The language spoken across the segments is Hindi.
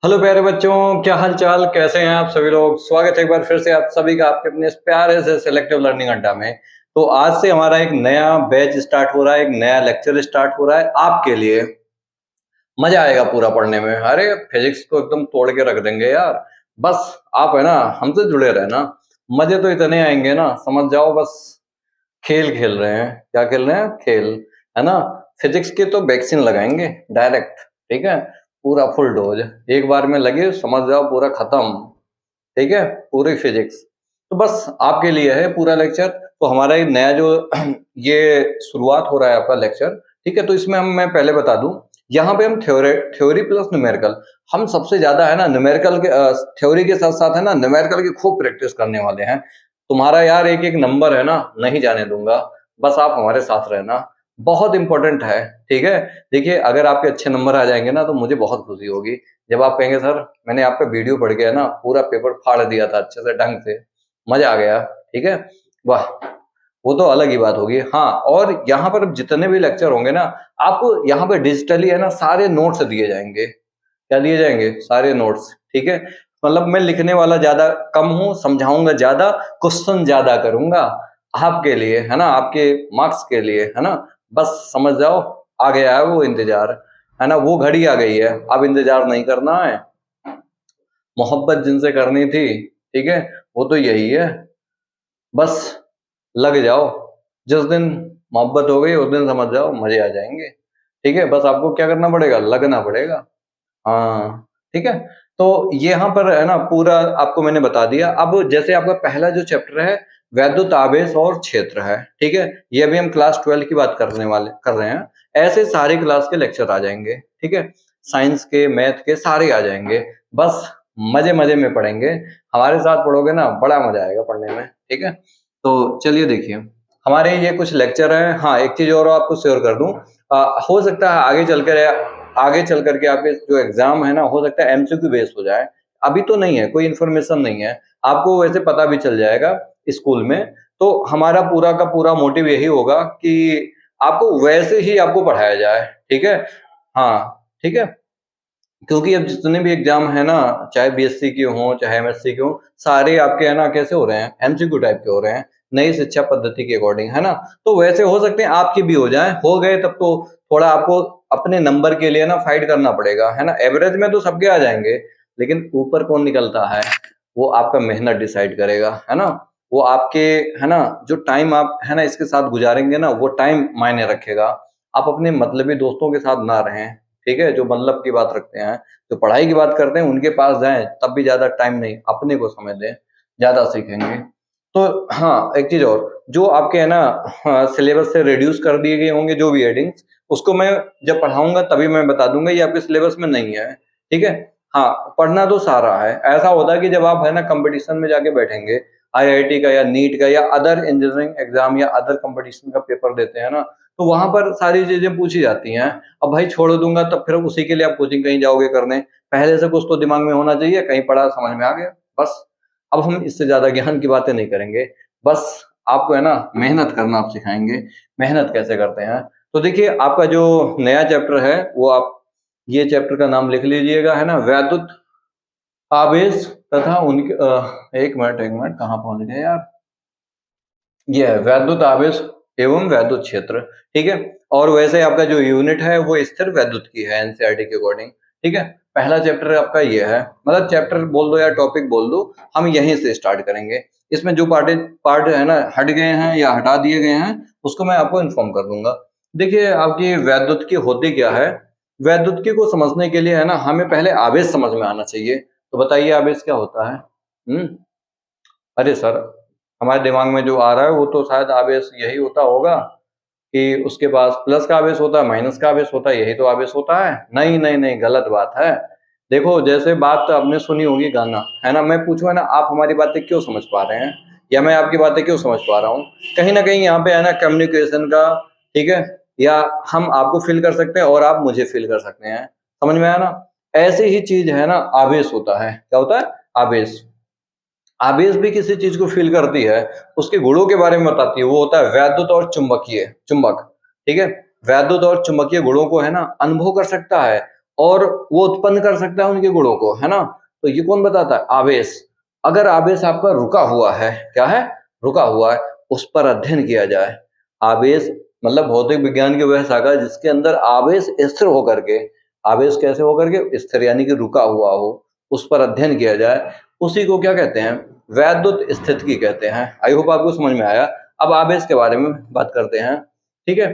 हेलो प्यारे बच्चों, क्या हाल चाल, कैसे हैं आप सभी लोग। स्वागत है एक बार फिर से आप सभी का आपके अपने इस प्यारे से सिलेक्टिव लर्निंग अड्डा में। तो आज से हमारा एक नया बैच स्टार्ट हो रहा है, एक नया लेक्चर स्टार्ट हो रहा है आपके लिए। मजा आएगा पूरा पढ़ने में। अरे फिजिक्स को एकदम तोड़ के रख देंगे यार। बस आप है ना हमसे जुड़े रहना, मजे तो इतने आएंगे ना, समझ जाओ। बस खेल खेल रहे हैं। क्या खेल रहे हैं? खेल, है ना। फिजिक्स के तो वैक्सीन लगाएंगे डायरेक्ट, ठीक है। पूरा फुल डोज एक बार में लगे, समझ जाओ पूरा खत्म, ठीक है, पूरी फिजिक्स। तो बस आपके लिए है पूरा लेक्चर। तो हमारा ये नया जो ये शुरुआत हो रहा है आपका लेक्चर, ठीक है। तो इसमें मैं पहले बता दूं, यहाँ पे हम थ्योरी प्लस न्यूमेरिकल, हम सबसे ज्यादा है ना न्यूमेरिकल के थ्योरी के साथ साथ है ना न्यूमेरिकल की खूब प्रैक्टिस करने वाले हैं। तुम्हारा यार एक एक नंबर है ना नहीं जाने दूंगा, बस आप हमारे साथ रहना, बहुत इंपॉर्टेंट है, ठीक है। देखिए अगर आपके अच्छे नंबर आ जाएंगे ना तो मुझे बहुत खुशी होगी। जब आप कहेंगे सर मैंने आपका वीडियो पढ़ के है ना पूरा पेपर फाड़ दिया था अच्छे से ढंग से, मजा आ गया, ठीक है, वाह, वो तो अलग ही बात होगी। हाँ, और यहाँ पर जितने भी लेक्चर होंगे ना, आपको यहाँ पे डिजिटली है ना सारे नोट्स दिए जाएंगे। क्या दिए जाएंगे? सारे नोट्स, ठीक है। मतलब मैं लिखने वाला ज्यादा कम हूँ, समझाऊंगा ज्यादा, क्वेश्चन ज्यादा करूंगा आपके लिए, है ना, आपके मार्क्स के लिए, है ना। बस समझ जाओ, आ गया है वो इंतजार, है ना, वो घड़ी आ गई है। अब इंतजार नहीं करना है, मोहब्बत जिनसे करनी थी, ठीक है, वो तो यही है। बस लग जाओ, जिस दिन मोहब्बत हो गई उस दिन समझ जाओ मजे आ जाएंगे, ठीक है। बस आपको क्या करना पड़ेगा? लगना पड़ेगा। हाँ, ठीक है। तो यहाँ पर है ना पूरा आपको मैंने बता दिया। अब जैसे आपका पहला जो चैप्टर है वैद्युत आवेश और क्षेत्र है, ठीक है। ये अभी हम क्लास 12 की बात कर रहे हैं। ऐसे सारे क्लास के लेक्चर आ जाएंगे, ठीक है। साइंस के, मैथ के सारे आ जाएंगे। बस मजे मजे में पढ़ेंगे, हमारे साथ पढ़ोगे ना बड़ा मजा आएगा पढ़ने में, ठीक है। तो चलिए देखिए, हमारे ये कुछ लेक्चर हैं। हाँ, एक चीज और आपको शेयर कर दूं, हो सकता है आगे चल करके आपके जो एग्जाम है ना, हो सकता है एमसीक्यू बेस्ड हो जाए। अभी तो नहीं है, कोई इन्फॉर्मेशन नहीं है, आपको वैसे पता भी चल जाएगा स्कूल में। तो हमारा पूरा का पूरा मोटिव यही होगा कि आपको वैसे ही आपको पढ़ाया जाए, ठीक है। हाँ, ठीक है। क्योंकि अब जितने भी एग्जाम है ना, चाहे बीएससी के हों चाहे एमएससी के हों, सारे आपके है ना कैसे हो रहे हैं? एमसीक्यू टाइप के हो रहे हैं, नई शिक्षा पद्धति के अकॉर्डिंग, है ना। तो वैसे हो सकते हैं आपकी भी हो जाए, हो गए तब तो थोड़ा आपको अपने नंबर के लिए ना फाइट करना पड़ेगा, है ना। एवरेज में तो सबके आ जाएंगे, लेकिन ऊपर कौन निकलता है वो आपका मेहनत डिसाइड करेगा, है ना। वो आपके, है ना, जो टाइम आप है ना इसके साथ गुजारेंगे ना, वो टाइम मायने रखेगा। आप अपने मतलबी दोस्तों के साथ ना रहें, ठीक है, जो मतलब की बात रखते हैं, जो पढ़ाई की बात करते हैं उनके पास जाएं, तब भी ज्यादा टाइम नहीं, अपने को समय दें, ज्यादा सीखेंगे। तो हाँ, एक चीज और, जो आपके है ना सिलेबस से रिड्यूस कर दिए गए होंगे जो भी हेडिंग्स, उसको मैं जब पढ़ाऊंगा तभी मैं बता दूंगा ये आपके सिलेबस में नहीं है, ठीक है। हाँ, पढ़ना तो सारा है। ऐसा होता है कि जब आप है ना कंपटीशन में जाके बैठेंगे, आईआईटी का या नीट का या अदर इंजीनियरिंग एग्जाम या अदर कंपटीशन का पेपर देते हैं ना, तो वहां पर सारी चीजें पूछी जाती हैं। अब भाई छोड़ दूंगा तब फिर उसी के लिए आप कोचिंग कहीं जाओगे करने? पहले से कुछ तो दिमाग में होना चाहिए, कहीं पढ़ा समझ में आ गया, बस। अब हम इससे ज्यादा ज्ञान की बातें नहीं करेंगे, बस आपको है ना मेहनत करना आप सिखाएंगे, मेहनत कैसे करते हैं। तो देखिए आपका जो नया चैप्टर है वो आप ये चैप्टर का नाम लिख लीजिएगा, है ना, वैद्युत आवेश तथा उनके एक मिनट कहाँ पहुंच गए यार, ये है वैद्युत आवेश एवं वैद्युत क्षेत्र, ठीक है। और वैसे आपका जो यूनिट है वो स्थिर वैद्युत की है एनसीईआरटी के अकॉर्डिंग, ठीक है। पहला चैप्टर आपका ये है, मतलब चैप्टर बोल दो या टॉपिक बोल दो, हम यहीं से स्टार्ट करेंगे। इसमें जो पार्ट है ना हट गए हैं या हटा दिए गए हैं उसको मैं आपको इन्फॉर्म कर दूंगा। देखिए आपकी वैद्युत की होती क्या है, वैद्युत की को समझने के लिए है ना हमें पहले आवेश समझ में आना चाहिए। तो बताइए आवेश क्या होता है? अरे सर, हमारे दिमाग में जो आ रहा है वो तो शायद आवेश यही होता होगा कि उसके पास प्लस का आवेश होता है, माइनस का आवेश होता है, यही तो आवेश होता है। नहीं नहीं नहीं, गलत बात है। देखो जैसे बात तो आपने सुनी होगी गाना, है ना, मैं पूछूंगा ना आप हमारी बातें क्यों समझ पा रहे हैं या मैं आपकी बातें क्यों समझ पा रहा हूँ, कहीं ना कहीं यहाँ पे है ना कम्युनिकेशन का, ठीक है, या हम आपको फील कर सकते हैं और आप मुझे फील कर सकते हैं, समझ में आया ना। ऐसी ही चीज है ना आवेश होता है। क्या होता है? आवेश। आवेश भी किसी चीज को फील करती है, उसके गुणों के बारे में बताती है, वो होता है वैद्युत और चुंबक, ठीक है। वैद्युत और चुंबकीय गुणों को है ना अनुभव कर सकता है और वो उत्पन्न कर सकता है उनके गुणों को, है ना। तो ये कौन बताता है? आवेश। अगर आवेश आपका रुका हुआ है, क्या है? रुका हुआ है, उस पर अध्ययन किया जाए। आवेश मतलब भौतिक विज्ञान की वह शाखा जिसके अंदर आवेश स्थिर होकर के, आवेश कैसे होकर के? स्थिर यानी कि रुका हुआ हो, उस पर अध्ययन किया जाए, उसी को क्या कहते हैं? वैद्युत स्थितिकी कहते हैं। आई होप आपको समझ में आया। अब आवेश के बारे में बात करते हैं, ठीक है।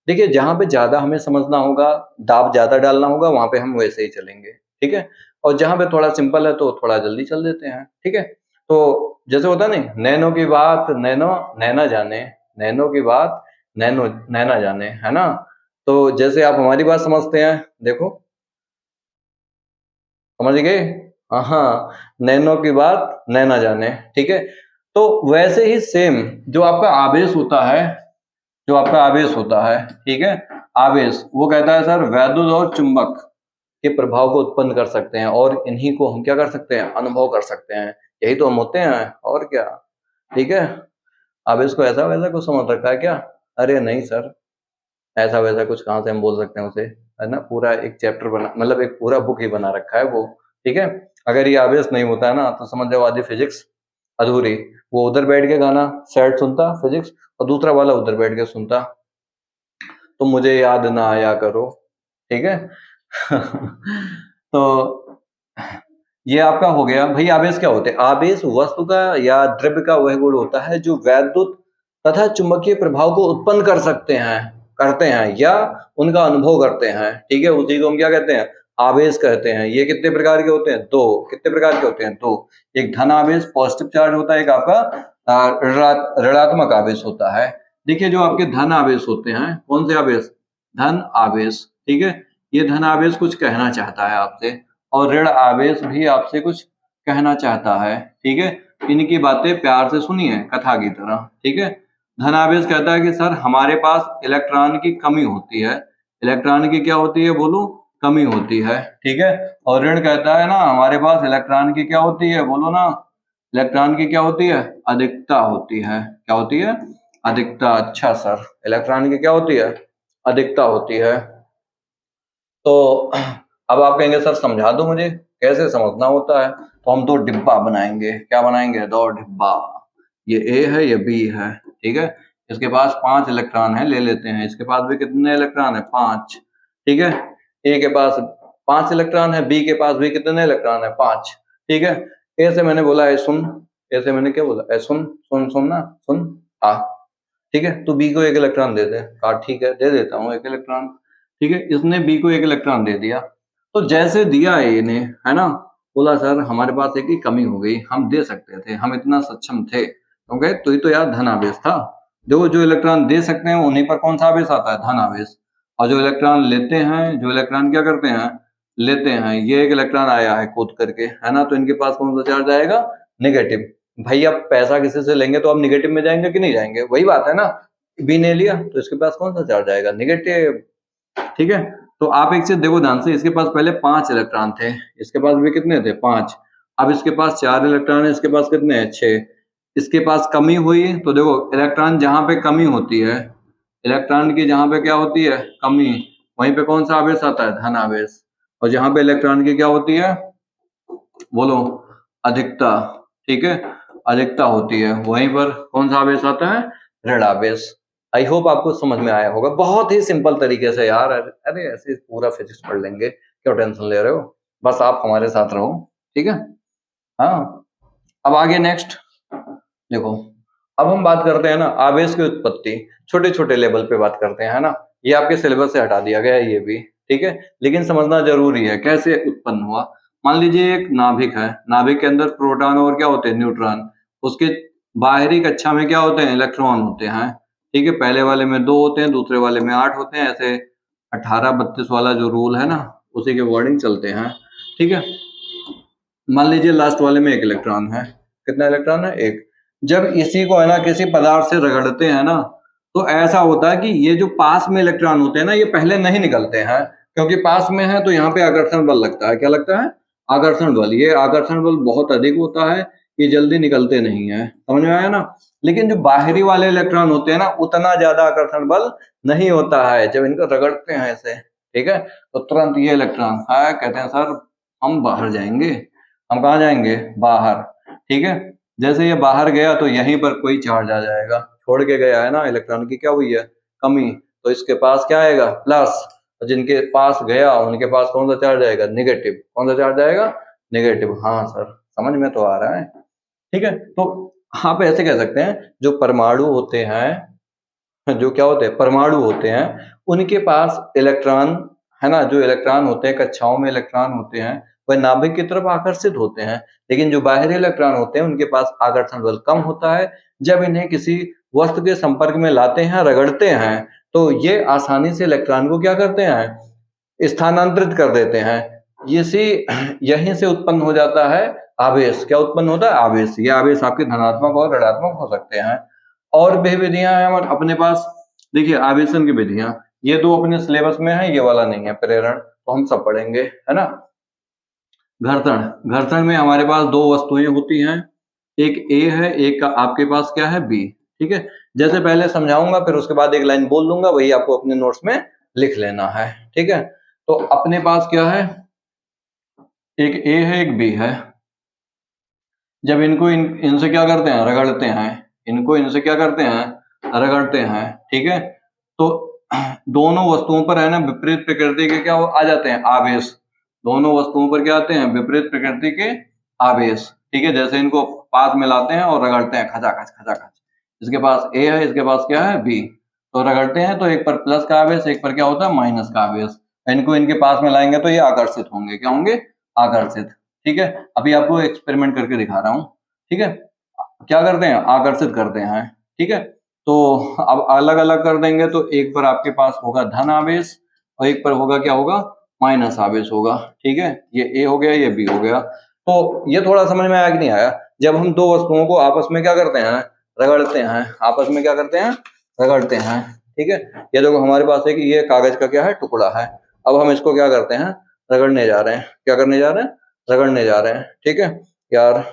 देखिए, जहां पे ज्यादा हमें समझना होगा, दाब ज्यादा डालना होगा, वहां पे हम वैसे ही चलेंगे, ठीक है। और जहां पे थोड़ा सिंपल है तो थोड़ा जल्दी चल देते हैं, ठीक है। तो जैसे होता नहीं, नैनो की बात नैनो नैना जाने, नैनो की बात नैनो नैना जाने, है ना। तो जैसे आप हमारी बात समझते हैं, देखो समझ गए? हाँ, नैनो की बात नैना जाने, ठीक है। तो वैसे ही सेम जो आपका आवेश होता है, जो आपका आवेश होता है, ठीक है, आवेश वो कहता है सर वैद्युत और चुंबक के प्रभाव को उत्पन्न कर सकते हैं, और इन्हीं को हम क्या कर सकते हैं? अनुभव कर सकते हैं। यही तो हम होते हैं, और क्या, ठीक है। आवेश को ऐसा वैसा कुछ समझ रखा है क्या? अरे नहीं सर, ऐसा वैसा कुछ कहाँ से हम बोल सकते हैं उसे, है ना। पूरा एक चैप्टर बना, मतलब एक पूरा बुक ही बना रखा है वो, ठीक है। अगर ये आवेश नहीं होता है ना, तो समझ जाओ आधी फिजिक्स अधूरी। वो उधर बैठ के गाना सेट सुनता फिजिक्स, और दूसरा वाला उधर बैठ के सुनता, तो मुझे याद ना आया करो, ठीक है। तो ये आपका हो गया भाई। आवेश क्या होते हैं? आवेश वस्तु का या द्रव्य का वह गुण होता है जो वैद्युत तथा चुंबकीय प्रभाव को उत्पन्न कर सकते हैं, करते हैं, या उनका अनुभव करते हैं, ठीक है। उसी को हम क्या कहते हैं? आवेश कहते हैं। ये कितने प्रकार के होते हैं? दो। कितने प्रकार के होते हैं? दो। एक धन आवेश पॉजिटिव चार्ज होता है, एक आपका ऋणात्मक आवेश होता है। देखिए, जो आपके धन आवेश होते हैं, कौन से आवेश? धन आवेश, ठीक है। ये धन आवेश कुछ कहना चाहता है आपसे, और ऋण आवेश भी आपसे कुछ कहना चाहता है, ठीक है। इनकी बातें प्यार से सुनिए कथा की तरह, ठीक है। धन आवेश कहता है कि सर हमारे पास इलेक्ट्रॉन की कमी होती है। इलेक्ट्रॉन की क्या होती है? बोलो, कमी होती है, ठीक है। और ऋण कहता है ना, हमारे पास इलेक्ट्रॉन की क्या होती है? बोलो ना, इलेक्ट्रॉन की क्या होती है? अधिकता होती है। क्या होती है? अधिकता। अच्छा सर, इलेक्ट्रॉन की क्या होती है? अधिकता होती है। तो अब आप कहेंगे सर समझा दो मुझे कैसे समझना होता है। तो हम दो डिब्बा बनाएंगे। क्या बनाएंगे? दो डिब्बा। ये ए है, ये बी है, ठीक है। इसके पास 5 इलेक्ट्रॉन है, ले लेते हैं। इसके पास भी कितने इलेक्ट्रॉन है? 5, ठीक है। ए के पास 5 इलेक्ट्रॉन है, बी के पास भी कितने इलेक्ट्रॉन है? 5, ठीक है। ए से मैंने बोला है सुन, ए से मैंने क्या बोला है? सुन सुन सुनना, सुन आ, ठीक है। तो बी को 1 इलेक्ट्रॉन दे दे। कहा ठीक है, दे देता हूँ 1 इलेक्ट्रॉन, ठीक है। इसने बी को 1 इलेक्ट्रॉन दे दिया। तो जैसे दिया ए ने, है ना, बोला सर हमारे पास एक की कमी हो गई, हम दे सकते थे, हम इतना सक्षम थे, क्योंकि तो ही तो यार धन आवेश था। देखो, जो इलेक्ट्रॉन दे सकते हैं उन्हीं पर कौन सा आवेश आता है? धन आवेश। और जो इलेक्ट्रॉन लेते हैं, जो इलेक्ट्रॉन क्या करते हैं? लेते हैं। ये 1 इलेक्ट्रॉन आया है कूद करके, है ना, तो इनके पास कौन सा चार्ज आएगा? निगेटिव। भाई अब पैसा किसी से लेंगे तो आप निगेटिव में जाएंगे कि नहीं जाएंगे? वही बात है ना। बी ने लिया तो इसके पास कौन सा चार्ज आएगा? निगेटिव, ठीक है। तो आप एक चीज देखो ध्यान से, इसके पास पहले 5 इलेक्ट्रॉन थे, इसके पास भी कितने थे? 5। अब इसके पास 4 इलेक्ट्रॉन है, इसके पास कितने हैं? 6। इसके पास कमी हुई, तो देखो इलेक्ट्रॉन जहां पे कमी होती है, इलेक्ट्रॉन की जहां पे क्या होती है? कमी, वहीं पे कौन सा आवेश आता है? धन आवेश। और जहां पे इलेक्ट्रॉन की क्या होती है? बोलो, अधिकता, ठीक है। अधिकता होती है, वहीं पर कौन सा आवेश आता है? ऋण आवेश। आई होप आपको समझ में आया होगा, बहुत ही सिंपल तरीके से यार। अरे ऐसे पूरा फिजिक्स पढ़ लेंगे, क्यों टेंशन ले रहे हो? बस आप हमारे साथ रहो, ठीक है। हाँ, अब आगे नेक्स्ट देखो। अब हम बात करते हैं ना आवेश की उत्पत्ति, छोटे छोटे लेवल पे बात करते हैं, है ना। ये आपके सिलेबस से हटा दिया गया है ये भी, ठीक है, लेकिन समझना जरूरी है कैसे उत्पन्न हुआ। मान लीजिए एक नाभिक है, नाभिक के अंदर प्रोटॉन और क्या होते हैं? न्यूट्रॉन। उसके बाहरी कक्षा में क्या होते हैं? इलेक्ट्रॉन होते हैं, ठीक है। पहले वाले में 2 होते हैं, दूसरे वाले में 8 होते हैं। ऐसे 18-32 वाला जो रूल है ना, उसी के अकॉर्डिंग चलते हैं, ठीक है। मान लीजिए लास्ट वाले में 1 इलेक्ट्रॉन है। कितना इलेक्ट्रॉन है? 1। जब इसी को है ना किसी पदार्थ से रगड़ते हैं ना, तो ऐसा होता है कि ये जो पास में इलेक्ट्रॉन होते हैं ना, ये पहले नहीं निकलते हैं, क्योंकि पास में है तो यहाँ पे आकर्षण बल लगता है। क्या लगता है? आकर्षण बल। ये आकर्षण बल बहुत अधिक होता है, ये जल्दी निकलते नहीं है। समझ में आया ना। लेकिन जो बाहरी वाले इलेक्ट्रॉन होते हैं ना, उतना ज्यादा आकर्षण बल नहीं होता है जब इनको रगड़ते हैं ऐसे, ठीक है। तो तुरंत ये इलेक्ट्रॉन है, कहते हैं सर हम बाहर जाएंगे। हम कहाँ जाएंगे? बाहर, ठीक है। जैसे ये बाहर गया तो यहीं पर कोई चार्ज आ जाएगा, छोड़ के गया है ना, इलेक्ट्रॉन की क्या हुई है? कमी। तो इसके पास क्या आएगा? प्लस। जिनके पास गया उनके पास कौन सा चार्ज आएगा? नेगेटिव। कौन सा चार्ज आएगा? नेगेटिव। हाँ सर, समझ में तो आ रहा है, ठीक है। तो आप ऐसे कह सकते हैं जो परमाणु होते हैं, जो क्या होते हैं? परमाणु होते हैं, उनके पास इलेक्ट्रॉन है ना, जो इलेक्ट्रॉन होते हैं, कक्षाओं में इलेक्ट्रॉन होते हैं, वह नाभिक की तरफ आकर्षित होते हैं। लेकिन जो बाहरी इलेक्ट्रॉन होते हैं उनके पास आकर्षण बल कम होता है। जब इन्हें किसी वस्तु के संपर्क में लाते हैं, रगड़ते हैं, तो ये आसानी से इलेक्ट्रॉन को क्या करते हैं? स्थानांतरित कर देते हैं। इसी यहीं से उत्पन्न हो जाता है आवेश। क्या उत्पन्न होता है? आवेश। ये आवेश आपके धनात्मक और ऋणात्मक हो सकते हैं। और भी विधियां हैं अपने पास। देखिए आवेशन की विधियां, ये दो अपने सिलेबस में है, ये वाला नहीं है, प्रेरण तो हम सब पढ़ेंगे, है ना। घर्षण, घर्षण में हमारे पास दो वस्तुएं होती हैं, एक ए है, एक का आपके पास क्या है? बी, ठीक है। जैसे पहले समझाऊंगा, फिर उसके बाद एक लाइन बोल दूंगा, वही आपको अपने नोट्स में लिख लेना है, ठीक है। तो अपने पास क्या है? एक ए है, एक बी है। जब इनको इनसे क्या करते हैं? रगड़ते हैं। इनको इनसे क्या करते हैं? रगड़ते हैं, ठीक है। तो दोनों वस्तुओं पर है ना विपरीत प्रकृति के क्या आ जाते हैं? आवेश। दोनों वस्तुओं पर क्या आते हैं? विपरीत प्रकृति के आवेश, ठीक है। जैसे इनको पास में लाते हैं और रगड़ते हैं, खचाखच खचाखच। इसके पास ए है, इसके पास क्या है? बी। तो रगड़ते हैं तो एक पर प्लस का आवेश, एक पर क्या होता है? माइनस का आवेश। इनको इनके पास में लाएंगे तो ये आकर्षित होंगे। क्या होंगे? आकर्षित, ठीक है। अभी आपको एक्सपेरिमेंट करके दिखा रहा हूं, ठीक है। क्या करते हैं? आकर्षित करते हैं, ठीक है। तो अब अलग अलग कर देंगे, तो एक पर आपके पास होगा धन आवेश और एक पर होगा क्या होगा? माइनस आवेश होगा, ठीक है। ये ए हो गया, ये बी हो गया। तो ये थोड़ा समझ में आया कि नहीं आया? जब हम दो वस्तुओं को आपस में क्या करते हैं? रगड़ते हैं। आपस में क्या करते हैं? रगड़ते हैं, ठीक है। ये देखो हमारे पास एक ये कागज का क्या है? टुकड़ा है। अब हम इसको क्या करते हैं? रगड़ने जा रहे हैं। क्या करने जा रहे हैं? रगड़ने जा रहे हैं, ठीक है यार।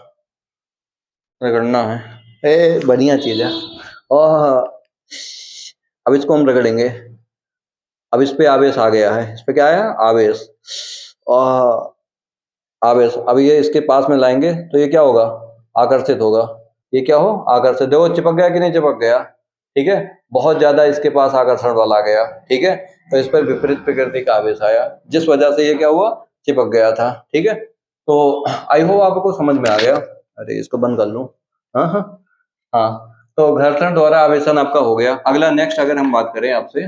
रगड़ना है, बढ़िया चीज है। और अब इसको हम रगड़ेंगे। अब इस पे आवेश आ गया है। इस पे क्या आया? आवेश। और आवेश, अब ये इसके पास में लाएंगे तो ये क्या होगा? आकर्षित होगा। ये क्या हो? आकर्षित। देखो चिपक गया कि नहीं चिपक गया, ठीक है। बहुत ज्यादा इसके पास आकर्षण बल आ गया, ठीक है। तो इस पर विपरीत प्रकृति का आवेश आया, जिस वजह से ये क्या हुआ? चिपक गया था, ठीक है। तो आई होप आपको समझ में आ गया। अरे इसको बंद कर लूं। हाँ हाँ हाँ। तो घर्षण द्वारा आवेशन आपका हो गया। अगला नेक्स्ट अगर हम बात करें आपसे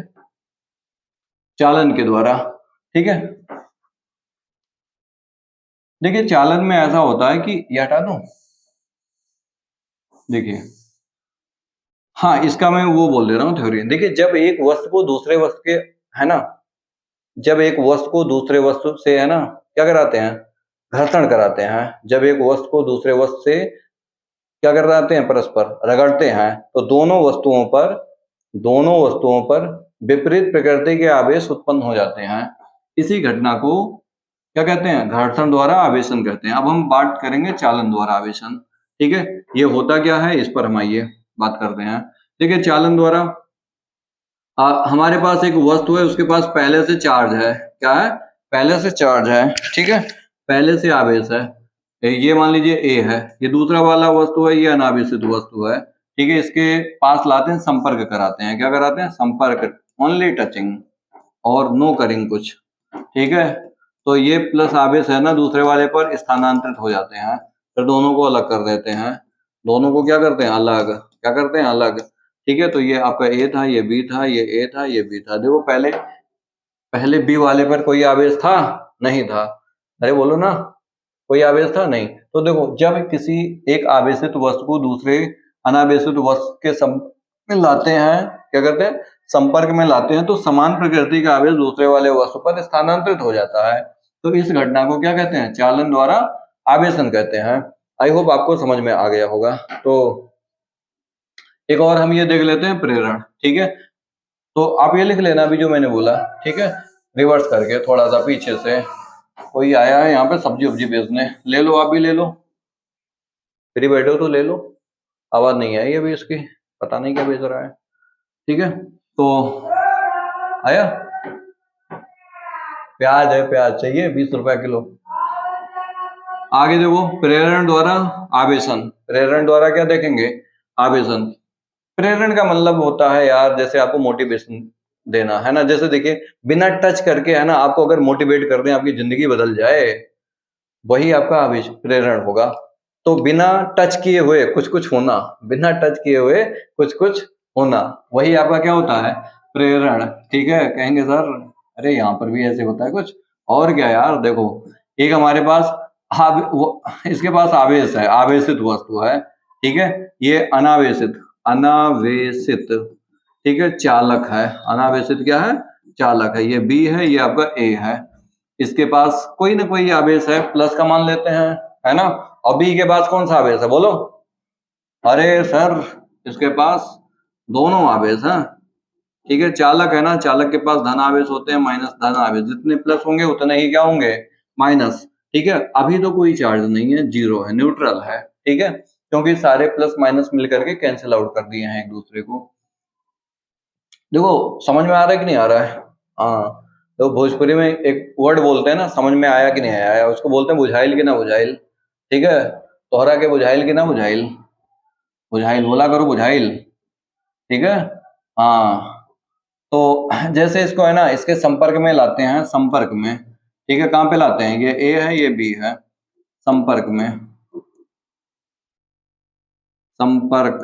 चालन के द्वारा, ठीक है। देखिए चालन में ऐसा होता है कि ये हटा दूं, देखिए हाँ इसका मैं वो बोल दे रहा हूँ थ्योरी। देखिए जब एक वस्तु को दूसरे वस्तु के, है ना, जब एक वस्तु को दूसरे वस्तु से, है ना, क्या कराते हैं? घर्षण कराते हैं। जब एक वस्तु को दूसरे वस्तु से क्या कराते हैं? परस्पर रगड़ते हैं, तो दोनों वस्तुओं पर विपरीत प्रकृति के आवेश उत्पन्न हो जाते हैं। इसी घटना को क्या कहते हैं? घर्षण द्वारा आवेशन कहते हैं। अब हम बात करेंगे चालन द्वारा आवेशन, ठीक है। ये होता क्या है, इस पर हम आइए बात करते हैं। देखिए चालन द्वारा हमारे पास एक वस्तु है, उसके पास पहले से चार्ज है। क्या है? पहले से चार्ज है, ठीक है। पहले से आवेश है। ये मान लीजिए ए है, ये दूसरा वाला वस्तु है, ये अनावेशित वस्तु है, ठीक है। इसके पास लाते हैं, संपर्क कराते हैं। क्या कराते हैं? संपर्क, ओनली टचिंग और नो करिंग कुछ, ठीक है। तो ये प्लस आवेश है ना, दूसरे वाले पर स्थानांतरित हो जाते हैं, फिर दोनों को अलग कर देते हैं। दोनों को क्या करते हैं? अलग। क्या करते हैं? अलग, ठीक है। तो ये आपका ए था, ये बी था, ये ए था, ये बी था। देखो पहले पहले बी वाले पर कोई आवेश था? नहीं था। अरे बोलो ना, कोई आवेश था? नहीं। तो देखो जब किसी एक आवेशित वस्तु को दूसरे अनावेशित वस्तु के संपर्क में लाते हैं, क्या करते हैं? संपर्क में लाते हैं, तो समान प्रकृति का आवेश दूसरे वाले वस्तु पर स्थानांतरित हो जाता है। तो इस घटना को क्या कहते हैं? चालन द्वारा आवेशन कहते हैं। आई होप आपको समझ में आ गया होगा। तो एक और हम ये देख लेते हैं प्रेरण, ठीक है। तो आप ये लिख लेना अभी जो मैंने बोला, ठीक है, रिवर्स करके थोड़ा सा पीछे से। कोई आया है यहाँ पे सब्जी वब्जी बेचने, ले लो, आप भी ले लो, फ्री बैठे हो तो ले लो। आवाज नहीं आई अभी इसकी, पता नहीं क्या बेच रहा है, ठीक है। तो आया, प्याज है, प्याज चाहिए 20 रुपए किलो। आगे देखो, प्रेरण द्वारा आवेशन। प्रेरण द्वारा क्या देखेंगे? आवेशन। प्रेरण का मतलब होता है यार, जैसे आपको मोटिवेशन देना है ना, जैसे देखिए बिना टच करके है ना, आपको अगर मोटिवेट कर दें आपकी जिंदगी बदल जाए, वही आपका आवेश प्रेरण होगा। तो बिना टच किए हुए कुछ कुछ होना, बिना टच किए हुए कुछ कुछ होना, वही आपका क्या होता है? प्रेरण। ठीक है, कहेंगे सर अरे यहाँ पर भी ऐसे होता है कुछ, और क्या यार, देखो एक हमारे पास इसके पास आवेश है, आवेशित वस्तु है, ठीक है, ये अनावेशित, अनावेशित, ठीक है, चालक है। अनावेशित क्या है? चालक है। ये बी है, ये आपका ए है। इसके पास कोई ना कोई आवेश है, प्लस का मान लेते हैं, है ना। और बी के पास कौन सा आवेश है बोलो? अरे सर इसके पास दोनों आवेश हैं, ठीक है, चालक है ना, चालक के पास धन आवेश होते हैं, माइनस धन आवेश, जितने प्लस होंगे उतने ही क्या होंगे? माइनस। ठीक है, अभी तो कोई चार्ज नहीं है, जीरो है, न्यूट्रल है, ठीक है, क्योंकि सारे प्लस माइनस मिलकर के कैंसिल आउट कर दिए हैं एक दूसरे को। देखो समझ में आ रहा है कि नहीं आ रहा है? हाँ, तो भोजपुरी में एक वर्ड बोलते हैं ना, समझ में आया कि नहीं आया, उसको बोलते हैं बुझाइल कि ना बुझाइल। ठीक है, तोहरा के बुझाइल कि ना बुझाइल? बुझाइल बोला करो, बुझाइल। ठीक है। हाँ, तो जैसे इसको है ना, इसके संपर्क में लाते हैं, संपर्क में, ठीक है, कहाँ पे लाते हैं? ये ए है, ये बी है, संपर्क में, संपर्क।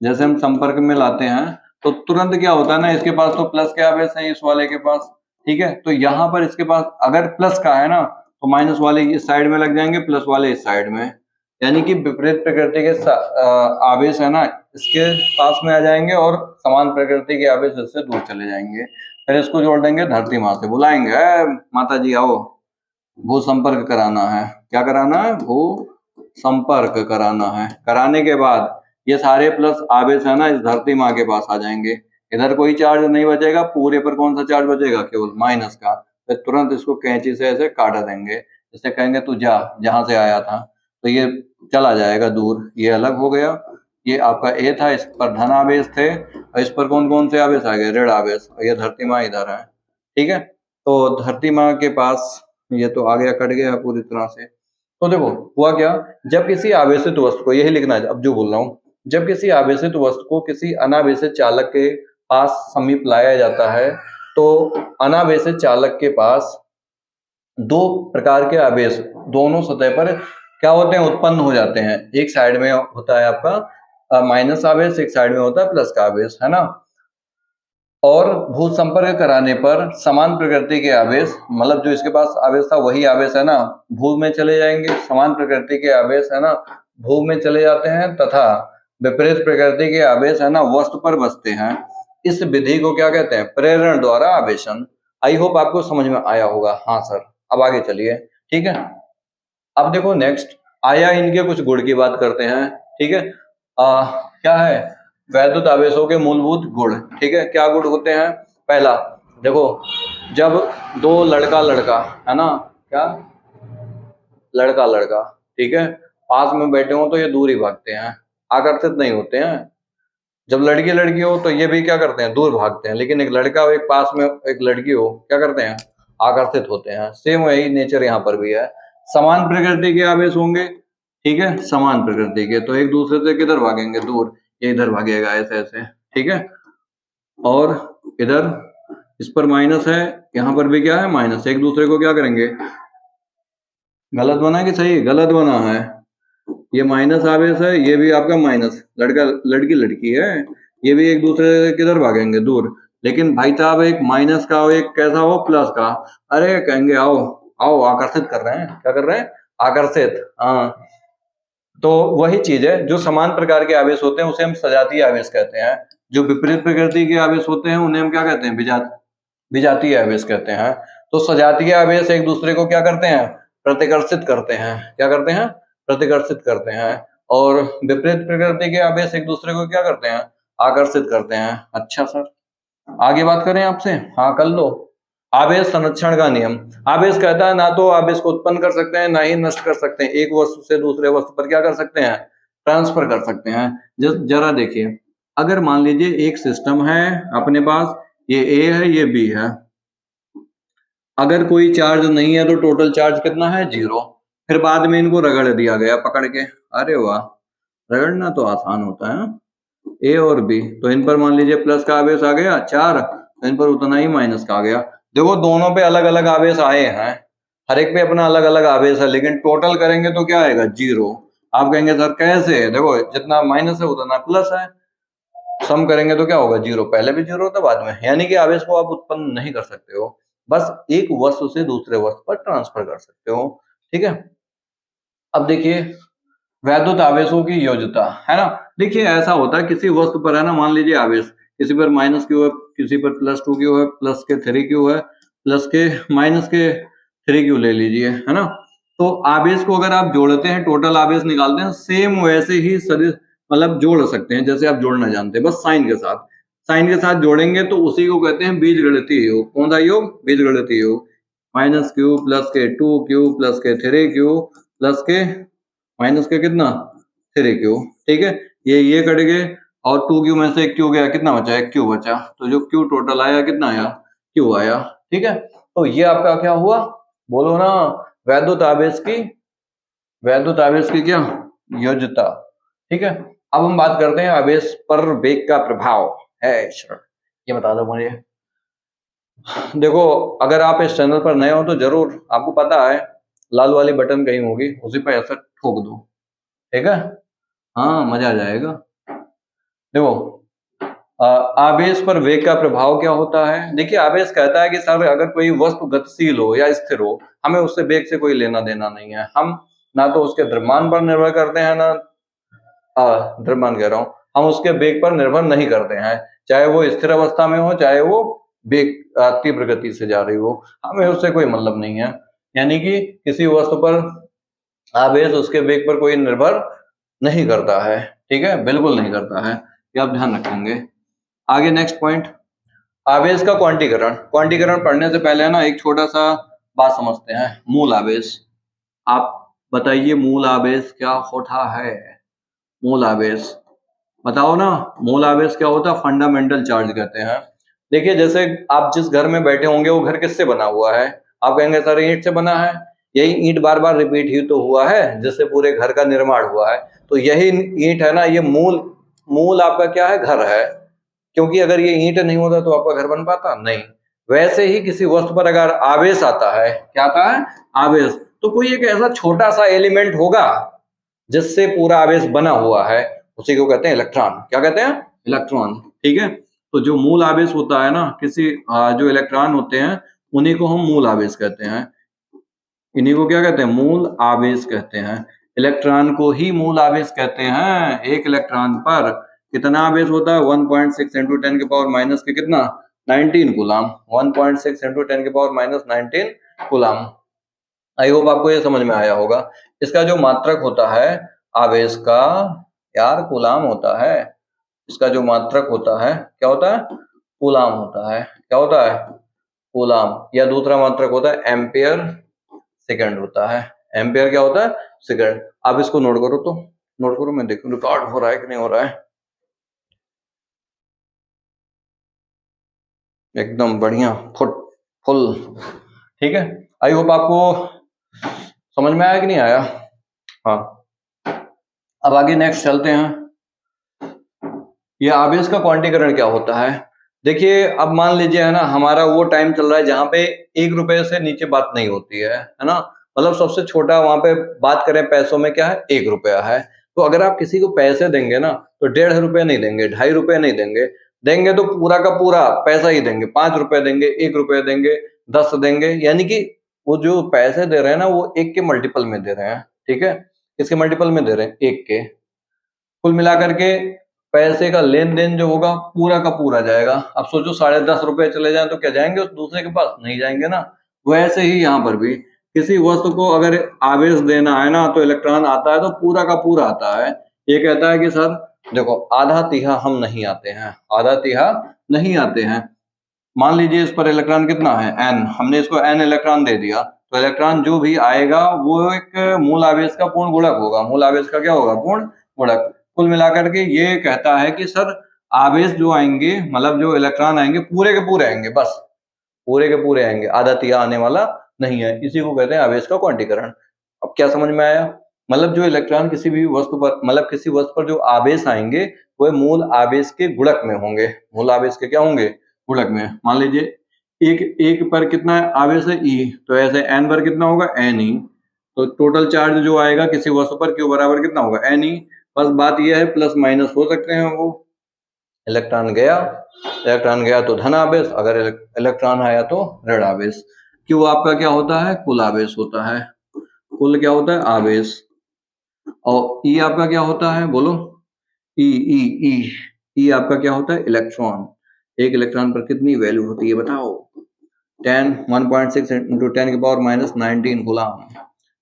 जैसे हम संपर्क में लाते हैं तो तुरंत क्या होता है ना, इसके पास तो प्लस के आवेश है इस वाले के पास, ठीक है, तो यहाँ पर इसके पास अगर प्लस का है ना, तो माइनस वाले इस साइड में लग जाएंगे, प्लस वाले इस साइड में, यानी कि विपरीत प्रकृति के आवेश है ना इसके पास में आ जाएंगे, और समान प्रकृति के आवेश इससे दूर चले जाएंगे। फिर इसको जोड़ देंगे धरती माँ से, बुलाएंगे माता जी आओ, भू संपर्क कराना है। क्या कराना है? भू संपर्क कराना है। कराने के बाद ये सारे प्लस आवेश है ना इस धरती माँ के पास आ जाएंगे, इधर कोई चार्ज नहीं बचेगा, पूरे पर कौन सा चार्ज बचेगा? केवल माइनस का। फिर तुरंत इसको कैंची से ऐसे काट देंगे, जैसे कहेंगे तू जा जहां से आया था, तो ये चला जाएगा दूर, ये अलग हो गया। ये आपका ए था, इस पर धन आवेश थे, और इस पर कौन कौन से आवेश आ गए? ऋण आवेश, और ये धरती माँ इधर है, ठीक है। तो धरती माँ के पास ये तो आ गया, कट गया पूरी तरह से। तो देखो हुआ क्या, जब किसी आवेशित वस्तु को, यही लिखना है अब जो बोल रहा हूं, जब किसी आवेशित वस्तु को किसी अनावेशित चालक के पास समीप लाया जाता है, तो अनावेशित चालक के पास दो प्रकार के आवेश दोनों सतह पर क्या होते हैं? उत्पन्न हो जाते हैं। एक साइड में होता है आपका माइनस आवेश, एक साइड में होता है प्लस का आवेश, है ना। और भू संपर्क कराने पर समान प्रकृति के आवेश, मतलब जो इसके पास आवेश था वही आवेश है ना भू में चले जाएंगे, समान प्रकृति के आवेश है ना भू में चले जाते हैं, तथा विपरीत प्रकृति के आवेश है ना वस्तु पर बसते हैं। इस विधि को क्या कहते हैं? प्रेरण द्वारा आवेशन। आई होप आपको समझ में आया होगा। हाँ सर, अब आगे चलिए, ठीक है। अब देखो नेक्स्ट आया, इनके कुछ गुण की बात करते हैं, ठीक है। क्या है? वैद्युत आवेशों के मूलभूत गुण, ठीक है, क्या गुण होते हैं? पहला देखो, जब दो लड़का लड़का है ना, क्या लड़का लड़का, ठीक है, पास में बैठे हो तो ये दूर ही भागते हैं, आकर्षित नहीं होते हैं। जब लड़की लड़की हो तो ये भी क्या करते हैं? दूर भागते हैं। लेकिन एक लड़का और एक पास में एक लड़की हो, क्या करते हैं? आकर्षित होते हैं। सेम वही नेचर यहाँ पर भी है। समान प्रकृति के आवेश होंगे, ठीक है, समान प्रकृति के, तो एक दूसरे से किधर भागेंगे? दूर। ये इधर भागेगा ऐसे ऐसे, ठीक है। और इधर इस पर माइनस है, यहाँ पर भी क्या है? माइनस। एक दूसरे को क्या करेंगे? गलत बना कि सही? गलत बना है। ये माइनस आवेश है, ये भी आपका माइनस, लड़का लड़की लड़की है, ये भी एक दूसरे से किधर भागेंगे? दूर। लेकिन भाई साहब एक माइनस का और एक कैसा हो? प्लस का। अरे कहेंगे आओ आओ, आकर्षित कर रहे हैं। क्या कर रहे हैं? आकर्षित। हाँ, तो वही चीज है, जो समान प्रकार के आवेश होते हैं उसे हम सजातीय आवेश कहते हैं। जो विपरीत प्रकृति के आवेश होते हैं उन्हें हम क्या कहते हैं? विजातीय आवेश कहते हैं। तो सजातीय आवेश एक दूसरे को क्या करते हैं? प्रतिकर्षित करते हैं। क्या करते हैं? प्रतिकर्षित करते हैं। और विपरीत प्रकृति के आवेश एक दूसरे को क्या करते हैं? आकर्षित करते हैं। अच्छा सर, आगे बात करें आपसे? हाँ कर लो। आवेश संरक्षण का नियम। आवेश कहता है ना तो आवेश को उत्पन्न कर सकते हैं, ना ही नष्ट कर सकते हैं। एक वस्तु से दूसरे वस्तु पर क्या कर सकते हैं? ट्रांसफर कर सकते हैं। जरा देखिए, अगर मान लीजिए एक सिस्टम है अपने पास, ये ए है, ये बी है, अगर कोई चार्ज नहीं है तो टोटल चार्ज कितना है, 0। फिर बाद में इनको रगड़ दिया गया पकड़ के, अरे वाह, रगड़ना तो आसान होता है। ए और बी, तो इन पर मान लीजिए प्लस का आवेश आ गया 4, तो इन पर उतना ही माइनस का आ गया। देखो दोनों पे अलग अलग आवेश आए हैं, हर एक पे अपना अलग अलग आवेश है, लेकिन टोटल करेंगे तो क्या आएगा, 0। आप कहेंगे सर कैसे, देखो जितना माइनस है उतना प्लस है, सम करेंगे तो क्या होगा, 0। पहले भी 0 होता बाद में, यानी कि आवेश को आप उत्पन्न नहीं कर सकते हो, बस एक वस्तु से दूसरे वस्तु पर ट्रांसफर कर सकते हो। ठीक है, अब देखिए वैद्युत आवेशों की योज्यता है ना। देखिए ऐसा होता है किसी वस्तु पर है ना, मान लीजिए आवेश किसी पर माइनस क्यू है, किसी पर प्लस 2 क्यू है, प्लस के 3 क्यू है, प्लस के माइनस के 3 क्यू ले लीजिए, है ना। तो आवेश को अगर आप जोड़ते हैं, टोटल आवेश निकालते हैं, सेम वैसे ही सदिश मतलब जोड़ सकते हैं जैसे आप जोड़ना जानते हैं, बस साइन के साथ, साइन के साथ जोड़ेंगे तो उसी को कहते हैं बीजगणितीय योग। कौन सा योग, बीजगणितीय योग। माइनस क्यू प्लस के 2 क्यू प्लस के 3 क्यू प्लस के माइनस के कितना, 3 क्यू। ठीक है, ये कट गए और 2 क्यू में से 1 क्यू गया, कितना बचा, 1 क्यू बचा, तो जो क्यू टोटल आया कितना आया, क्यू आया। ठीक है, तो ये आपका क्या हुआ, बोलो ना, वैद्युत आवेश की क्या, योज्यता। ठीक है, अब हम बात करते हैं आवेश पर वेग का प्रभाव है। ये बता दो मुझे। देखो अगर आप इस चैनल पर नए हो तो जरूर, आपको पता है लाल वाली बटन कहीं होगी, उसी पर ऐसा ठोक दो, ठीक है, हाँ मजा आ जाएगा। देखो आवेश पर वेग का प्रभाव क्या होता है। देखिए आवेश कहता है कि सर अगर कोई वस्तु गतिशील हो या स्थिर हो, हमें उससे वेग से कोई लेना देना नहीं है, हम ना तो उसके द्रव्यमान पर निर्भर करते हैं, ना द्रव्यमान कह रहा हूँ, हम उसके वेग पर निर्भर नहीं करते हैं, चाहे वो स्थिर अवस्था में हो चाहे वो वेग तीव्र गति से जा रही हो, हमें उससे कोई मतलब नहीं है। यानी कि किसी वस्तु पर आवेश उसके वेग पर कोई निर्भर नहीं करता है। ठीक है, बिल्कुल नहीं करता है, ये आप ध्यान रखेंगे। आगे नेक्स्ट पॉइंट, आवेश का क्वांटीकरण। क्वांटीकरण पढ़ने से पहले ना एक छोटा सा बात समझते हैं, मूल आवेश। आप बताइए मूल आवेश क्या होता है, मूल आवेश बताओ ना, मूल आवेश क्या होता है, फंडामेंटल चार्ज कहते हैं। देखिए जैसे आप जिस घर में बैठे होंगे वो घर किससे बना हुआ है, आप कहेंगे सर ईंट से बना है, यही ईंट बार बार रिपीट ही तो हुआ है जिससे पूरे घर का निर्माण हुआ है, तो यही ईंट है ना, ये मूल आपका क्या है, घर है, क्योंकि अगर ये ईंट नहीं होता तो आपका घर बन पाता नहीं। वैसे ही किसी वस्तु पर अगर आवेश आता है, क्या आता है, आवेश, तो कोई एक ऐसा छोटा सा एलिमेंट होगा जिससे पूरा आवेश बना हुआ है, उसी को कहते हैं इलेक्ट्रॉन। क्या कहते हैं, इलेक्ट्रॉन। ठीक है, तो जो मूल आवेश होता है ना, किसी जो इलेक्ट्रॉन होते हैं उन्हीं को हम मूल आवेश कहते हैं, इन्हीं को क्या कहते हैं, मूल आवेश कहते हैं। इलेक्ट्रॉन को ही मूल आवेश कहते हैं। एक इलेक्ट्रॉन पर कितना आवेश होता है, 1.6 इंटू 10 के पावर माइनस के कितना, 19 कूलम, 1.6 इंटू 10 के power minus 19 coulomb. I hope आपको ये समझ में आया होगा। इसका जो मात्रक होता है आवेश का, यार कूलम होता है, इसका जो मात्रक होता है क्या होता है, कूलम होता है। क्या होता है, कूलम, या दूसरा मात्रक होता है एम्पियर सेकंड होता है। एम्पियर क्या होता है, सेकंड। आप इसको नोट करो, तो नोट करो, मैं देखूं रिकॉर्ड हो रहा है कि नहीं हो रहा है। एकदम बढ़िया, फुल। ठीक है, आई होप आपको समझ में आया कि नहीं आया। हाँ, अब आगे नेक्स्ट चलते हैं। ये आवेश का क्वांटीकरण क्या होता है। देखिए अब मान लीजिए है ना, हमारा वो टाइम चल रहा है जहां पे 1 रुपए से नीचे बात नहीं होती है ना, मतलब सबसे छोटा वहां पे बात करें पैसों में क्या है, 1 रुपया है। तो अगर आप किसी को पैसे देंगे ना तो 1.5 रुपए नहीं देंगे, 2.5 रुपए नहीं देंगे, देंगे तो पूरा का पूरा पैसा ही देंगे, 5 रुपए देंगे, 1 रुपया देंगे, 10 देंगे, यानी कि वो जो पैसे दे रहे हैं ना वो 1 के मल्टीपल में दे रहे हैं। ठीक है, किसके मल्टीपल में दे रहे हैं, 1 के। कुल मिलाकर के पैसे का लेन देन जो होगा पूरा का पूरा जाएगा। अब सोचो 10.5 रुपए चले जाएं तो क्या जाएंगे उस दूसरे के पास, नहीं जाएंगे ना। वैसे ही यहाँ पर भी किसी वस्तु को अगर आवेश देना है ना तो इलेक्ट्रॉन आता है तो पूरा का पूरा आता है। ये कहता है कि सर देखो आधा तिहा हम नहीं आते हैं, आधा तिहा नहीं आते हैं। मान लीजिए इस पर इलेक्ट्रॉन कितना है, n, हमने इसको n इलेक्ट्रॉन दे दिया, तो इलेक्ट्रॉन जो भी आएगा वो एक मूल आवेश का पूर्ण गुणक होगा। मूल आवेश का क्या होगा, पूर्ण गुणक। कुल मिलाकर के ये कहता है कि सर आवेश जो आएंगे, मतलब जो इलेक्ट्रॉन आएंगे पूरे के पूरे आएंगे, बस पूरे के पूरे आएंगे, आधा तिया आने वाला नहीं है। इसी को कहते हैं आवेश का क्वांटीकरण। अब क्या समझ में आया? मतलब जो इलेक्ट्रॉन किसी भी वस्तु पर, मतलब किसी वस्तु पर जो आवेश आएंगे वह मूल आवेश के गुणक में होंगे। मूल आवेश के क्या होंगे? गुणक में। मान लीजिए एक एक पर कितना आवेश है? ई, तो ऐसे एन पर कितना होगा? N E. तो टोटल चार्ज जो आएगा किसी वस्तु पर क्यू बराबर कितना होगा? N E. बस बात यह है प्लस माइनस हो सकते हैं वो। इलेक्ट्रॉन गया तो धन आवेश, अगर इलेक्ट्रॉन आया तो ऋण आवेश। क्यू आपका क्या होता है? कुल आवेश होता है। कुल क्या होता है? आवेश। और ई आपका क्या होता है? बोलो। ई ई ई ई आपका क्या होता है? इलेक्ट्रॉन। एक इलेक्ट्रॉन पर कितनी वैल्यू होती है बताओ? 1.6 इंटू 10 की पावर माइनस 19 गुलाम।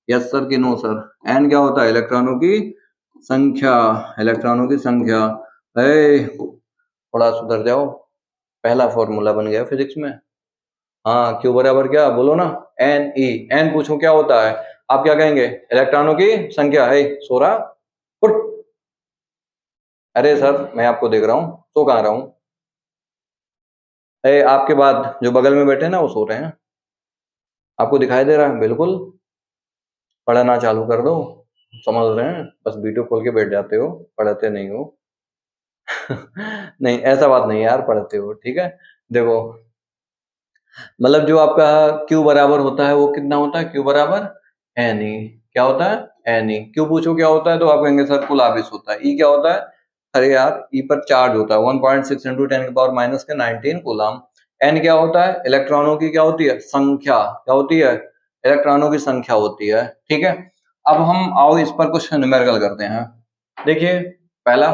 यस सर कि नो सर? एन क्या होता है? इलेक्ट्रॉनों की संख्या। इलेक्ट्रॉनों की संख्या। थोड़ा सुधर जाओ, पहला फॉर्मूला बन गया फिजिक्स में। हाँ, क्यू बराबर क्या? बोलो ना। N E. एन पूछो क्या होता है? आप क्या कहेंगे? इलेक्ट्रॉनों की संख्या है। सोरा उठ। अरे सर मैं आपको देख रहा हूँ, सो कहाँ रहा हूँ? आपके बाद जो बगल में बैठे हैं ना वो सो रहे हैं। आपको दिखाई दे रहा है? बिल्कुल। पढ़ना चालू कर दो। समझ रहे हैं? बस वीडियो खोल के बैठ जाते हो, पढ़ते नहीं हो। नहीं ऐसा बात नहीं है यार, पढ़ते हो। ठीक है, देखो मतलब जो आपका Q बराबर होता है वो कितना होता है? Q बराबर एन ई। क्या होता है? N E. क्यों पूछो क्या होता है तो आप कहेंगे सर कुल आवेश होता है। ई क्या होता है? अरे यार ई पर चार्ज होता है 1.6 इंटू 10 की पावर माइनस के 19 कूलम। एन क्या होता है? इलेक्ट्रॉनों की क्या होती है? संख्या। क्या होती है? इलेक्ट्रॉनों की संख्या होती है। ठीक है, अब हम आओ इस पर कुछ न्यूमेरिकल करते हैं। देखिए पहला,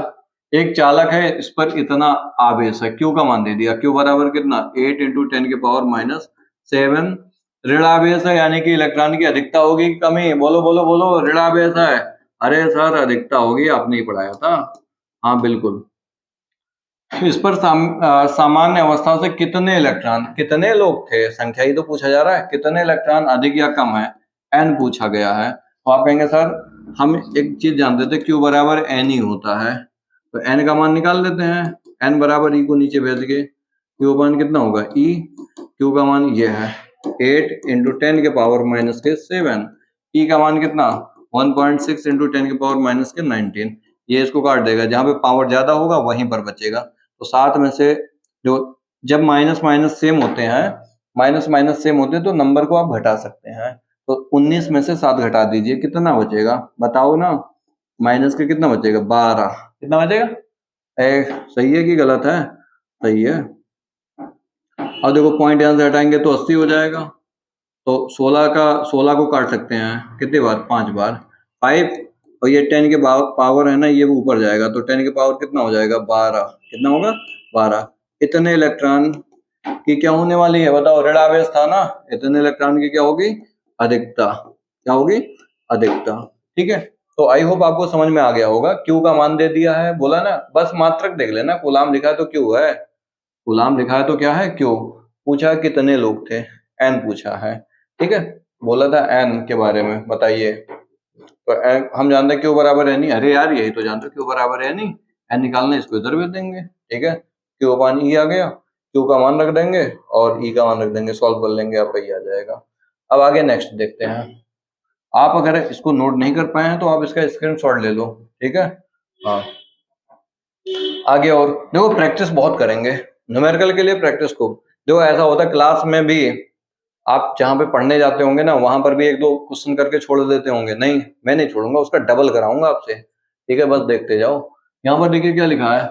एक चालक है, इस पर इतना आवेश है, क्यू का मान दे दिया। क्यू बराबर कितना? 8 इंटू 10 की पावर माइनस 7 ऋण आवेश है, यानी कि इलेक्ट्रॉन की अधिकता होगी कि कमी? बोलो बोलो बोलो। ऋण आवेश है। अरे सर अधिकता होगी, आपने ही पढ़ाया था। हाँ बिल्कुल। इस पर सामान्य अवस्था से कितने इलेक्ट्रॉन, कितने लोग थे, संख्या ही तो पूछा जा रहा है। कितने इलेक्ट्रॉन अधिक या कम है? एन पूछा गया है। तो आप कहेंगे सर हम एक चीज जानते थे, क्यू बराबर एन ही होता है, तो एन का मान निकाल लेते हैं। एन बराबर ई को नीचे भेज के क्यू मान कितना होगा? ई। क्यू का मान ये है 8 इंटू 10 के पावर माइनस के 7। ई का मान कितना? 1.6 इंटू 10 के पावर माइनस के 19। ये इसको काट देगा, जहां पे पावर ज्यादा होगा वहीं पर बचेगा। तो सात में से जो, जब माइनस माइनस सेम होते हैं, माइनस माइनस सेम होते हैं तो नंबर को आप घटा सकते हैं। तो 19 में से 7 घटा दीजिए, कितना बचेगा बताओ ना? माइनस के कितना बचेगा? 12। कितना बचेगा? सही है कि गलत है? सही है। अब देखो पॉइंट यहां से हटाएंगे तो 80 हो जाएगा। तो 16 को काट सकते हैं कितनी बार? 5 बार। 5। और ये 10 के पावर है ना, ये ऊपर जाएगा तो 10 के पावर कितना हो जाएगा? 12। कितना होगा? 12। इतने इलेक्ट्रॉन की क्या होने वाली है बताओ? ऋण आवेश था ना, इतने इलेक्ट्रॉन की क्या होगी? अधिकता। क्या होगी? अधिकता। ठीक है, तो आई होप आपको समझ में आ गया होगा। क्यू का मान दे दिया है, बोला ना, बस मात्रक देख लेना। कूलाम लिखा है तो क्यू है, कूलाम लिखा है तो क्या है? क्यू। पूछा कितने लोग थे, एन पूछा है। ठीक है, बोला था एन के बारे में बताइए। तो हम जानते हैं क्यू बराबर है नहीं। अरे यार यही तो जानते हो, क्यू बराबर है नहीं। एन निकालना, इसको इधर भेज देंगे। ठीक है, क्यू अपान ई आ गया, क्यू का मान रख देंगे और ई का मान रख देंगे, सॉल्व कर लेंगे, आपका ई आ जाएगा। अब आगे नेक्स्ट देखते हैं। आप अगर इसको नोट नहीं कर पाए हैं तो आप इसका स्क्रीनशॉट ले लो। ठीक है, हाँ आगे और देखो, प्रैक्टिस बहुत करेंगे न्यूमेरिकल के लिए। प्रैक्टिस को देखो, ऐसा होता है क्लास में भी आप जहाँ पे पढ़ने जाते होंगे ना, वहां पर भी एक दो क्वेश्चन करके छोड़ देते होंगे। नहीं, मैं नहीं छोड़ूंगा, उसका डबल कराऊंगा आपसे। ठीक है, बस देखते जाओ। यहाँ पर देखिए क्या लिखा है,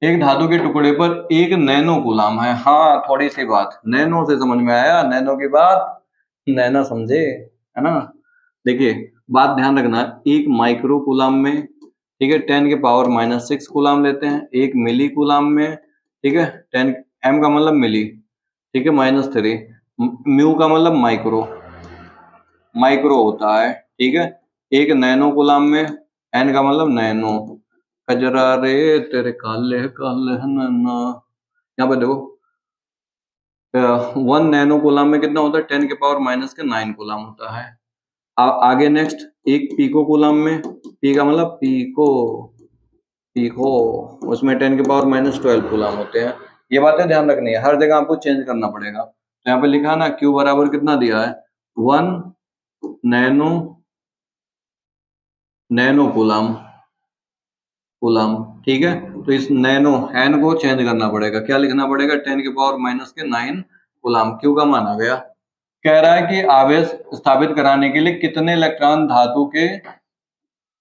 एक धातु के टुकड़े पर 1 नैनो कूलाम है। हाँ थोड़ी सी बात नैनो से समझ में आया, नैनो की बात नैना समझे, है ना? देखिए बात ध्यान रखना, 1 माइक्रो कूलाम में, ठीक है, 10 के पावर माइनस 6 कूलाम लेते हैं। 1 मिली कूलाम में, ठीक है, 10 एम का मतलब मिली, ठीक है, -3 म्यू का मतलब माइक्रो, माइक्रो होता है। ठीक है, 1 नैनो कूलाम में, एन का मतलब नैनो। कजरा रे तेरे काले काले नैना। यहाँ पे देखो 1 नैनो कूलाम में कितना होता है? 10 के पावर माइनस के 9 कूलाम होता है। आगे नेक्स्ट, 1 पीको कूलाम में, पी का मतलब पीको, पीको उसमें 10 के पावर माइनस 12 कूलाम होते हैं। ये बातें ध्यान रखनी है, हर जगह आपको चेंज करना पड़ेगा। तो यहाँ पे लिखा ना Q बराबर कितना दिया है 1 नैनो कूलम, ठीक है। तो इस नैनो एन को चेंज करना पड़ेगा, क्या लिखना पड़ेगा 10 की पावर माइनस के 9 कूलम। क्यू का मान आ गया। कह रहा है कि आवेश स्थापित कराने के लिए कितने इलेक्ट्रॉन धातु के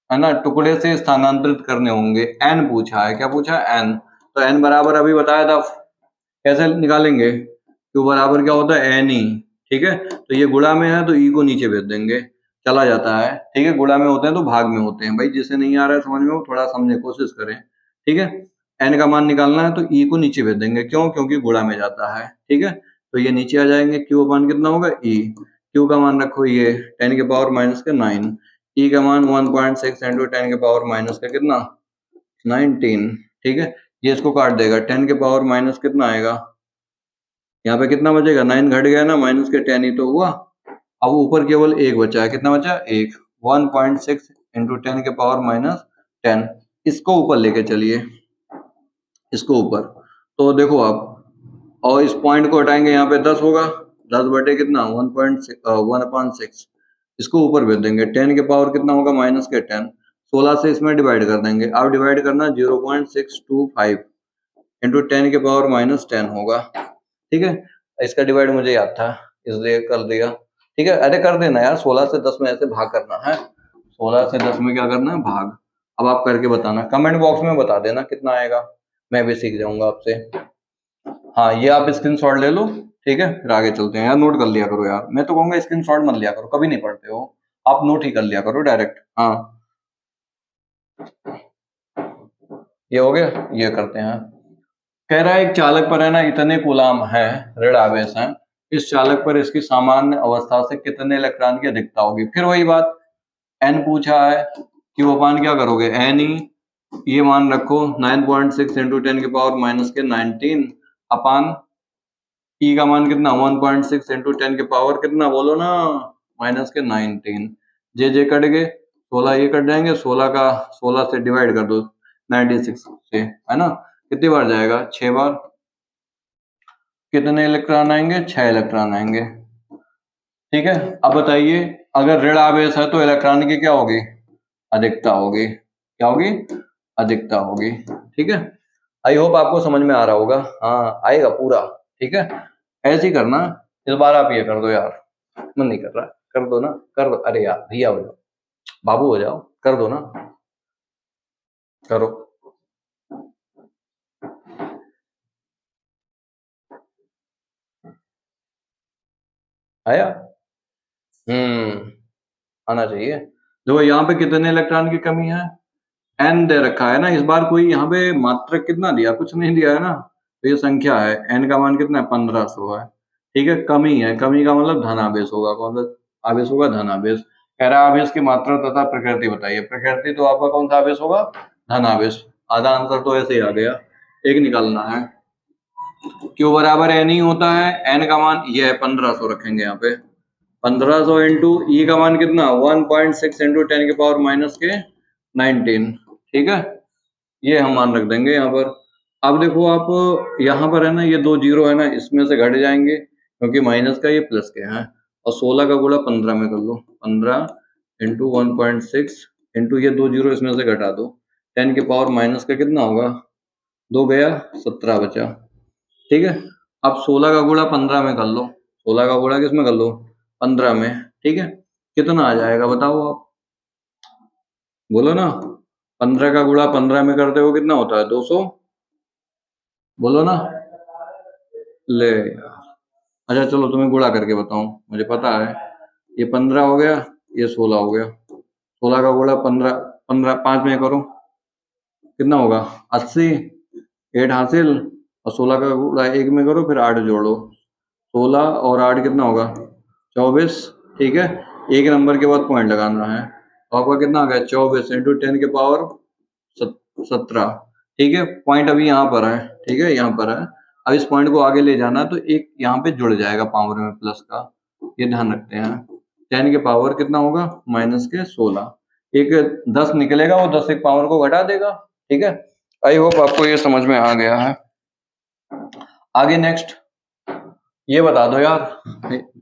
है ना टुकड़े से स्थानांतरित करने होंगे, एन पूछा है। क्या पूछा है एन। तो एन बराबर अभी बताया था, कैसे निकालेंगे, क्यू बराबर क्या होता है एन ई, ठीक है। तो ये गुणा में है तो ई को नीचे भेज देंगे, चला जाता है, ठीक है। गुणा में होते हैं तो भाग में होते हैं, भाई जिसे नहीं आ रहा है समझ में वो थोड़ा समझने की कोशिश करें, ठीक है। एन का मान निकालना है तो ई को नीचे भेज देंगे, क्यों, क्योंकि गुणा में जाता है, ठीक है। तो ये नीचे आ जाएंगे, क्यू अपान कितना होगा ई, क्यू का मान रखो ये 10 के पावर माइनस के 9, ई का मान 1.6 इंटू 10 के पावर माइनस का कितना 19, ठीक है। ये इसको काट देगा, 10 के पावर माइनस कितना आएगा, यहाँ पे कितना बचेगा 9 घट गया ना, माइनस के 10 ही तो हुआ। अब ऊपर केवल एक बचा है, कितना बचा एक, 1.6 इंटू 10 के पावर माइनस 10, इसको ऊपर लेके चलिए, इसको ऊपर। तो देखो आप, और इस पॉइंट को हटाएंगे, यहाँ पे 10 होगा, 10 बटे कितना 1.6, इसको ऊपर भेज देंगे, 10 के पावर कितना होगा माइनस के 10, 16 से इसमें डिवाइड कर देंगे। अब डिवाइड करना 0.625 इंटू 10 के पावर माइनस 10 होगा, ठीक है। इसका डिवाइड मुझे याद था इसलिए कर दिया, ठीक है। अरे कर देना यार, 16 से 10 में ऐसे भाग करना है, 16 से 10 में क्या करना है भाग। अब आप करके बताना, कमेंट बॉक्स में बता देना कितना आएगा, मैं भी सीख जाऊंगा आपसे। हाँ ये आप स्क्रीनशॉट ले लो, ठीक है, फिर आगे चलते हैं। यार नोट कर लिया करो यार, मैं तो कहूंगा स्क्रीनशॉट मत लिया करो, कभी नहीं पढ़ते हो आप, नोट ही कर लिया करो डायरेक्ट। हाँ ये हो गया, ये करते हैं। कह रहा है एक चालक पर है ना इतने कूलाम है, ऋण आवेश है, इस चालक पर इसकी सामान्य अवस्था से कितने इलेक्ट्रॉन की अधिकता होगी। फिर वही बात, एन पूछा है कि वो अपान क्या करोगे एन ई, ये मान रखो 9.6 इंटू 10 के पावर माइनस के 19 अपान ई का मान कितना 1.6 इंटू 10 के पावर कितना बोलो ना माइनस के 19, जे कट गए 16, ये कट जाएंगे, 16 का 16 से डिवाइड कर दो 96 से, है ना, कितनी बार जाएगा 6 बार, कितने इलेक्ट्रॉन आएंगे 6 इलेक्ट्रॉन आएंगे, ठीक है। अब बताइए अगर ऋण आवेश है तो इलेक्ट्रॉन की क्या होगी अधिकता होगी, क्या होगी अधिकता होगी, ठीक है। आई होप आपको समझ में आ रहा होगा, हाँ आएगा पूरा, ठीक है। ऐसे ही करना, इस बार आप ये कर दो यार, मन नहीं कर रहा, कर दो ना, कर दो, अरे यार भैया हो जाओ, बाबू हो जाओ, कर दो ना, करो। आया, आना चाहिए। देखो यहाँ पे कितने इलेक्ट्रॉन की कमी है, एन दे रखा है ना, इस बार कोई यहाँ पे मात्रक कितना दिया, कुछ नहीं दिया है ना, तो ये संख्या है, एन का मान कितना है 1500 है, ठीक है। कमी है, कमी का मतलब धन आवेश होगा, कौन सा आवेश होगा धन आवेश। कह रहा आवेश की मात्रा तथा प्रकृति बताइए, प्रकृति तो आपका कौन सा आवेश होगा धन आवेश, आधा आंसर तो ऐसे ही आ गया, एक निकालना है। क्यू बराबर एन ही होता है, एन का मान ये है 1500 रखेंगे यहाँ पे, 1500 इंटू ई का मान कितना 1.6 इंटू 10 के पावर माइनस के 19, ठीक है। ये हम मान रख देंगे यहाँ पर। अब देखो आप यहाँ पर है ना ये 2 जीरो है ना, इसमें से घट जाएंगे क्योंकि माइनस का ये प्लस के हैं, और 16 का गुणा 15 में कर लो, 15 इंटू 1.6 इंटू ये 2 जीरो इसमें से घटा दो, 10 के पावर माइनस का कितना होगा 2 गया 17 बचा, ठीक है। अब 16 का गुणा 15 में कर लो, 16 का गुणा किस में कर लो 15 में, ठीक है। कितना आ जाएगा बताओ आप, बोलो ना, 15 का गुणा 15 में करते हो कितना होता है 200, बोलो ना, ले यार, अच्छा चलो तुम्हें गुणा करके बताऊं, मुझे पता है, ये 15 हो गया, ये 16 हो गया, 16 का गुणा 15, 15 5 में करो कितना होगा 80, 8 हासिल, और 16 का गुणा 1 में करो फिर 8 जोड़ो, 16 और 8 कितना होगा 24, ठीक है। एक नंबर के बाद पॉइंट लगाना है, तो आपका कितना आ गया 24 इंटू 10 के पावर 17, ठीक है। पॉइंट अभी यहाँ पर है, ठीक है, यहाँ पर है। अब इस पॉइंट को आगे ले जाना तो एक यहाँ पे जुड़ जाएगा पावर में प्लस का, ये ध्यान रखते हैं। 10 के पावर कितना होगा माइनस के 16, एक 10 निकलेगा, वो 10 एक पावर को घटा देगा, ठीक है। आई होप आपको ये समझ में आ गया है। आगे नेक्स्ट, ये बता दो यार,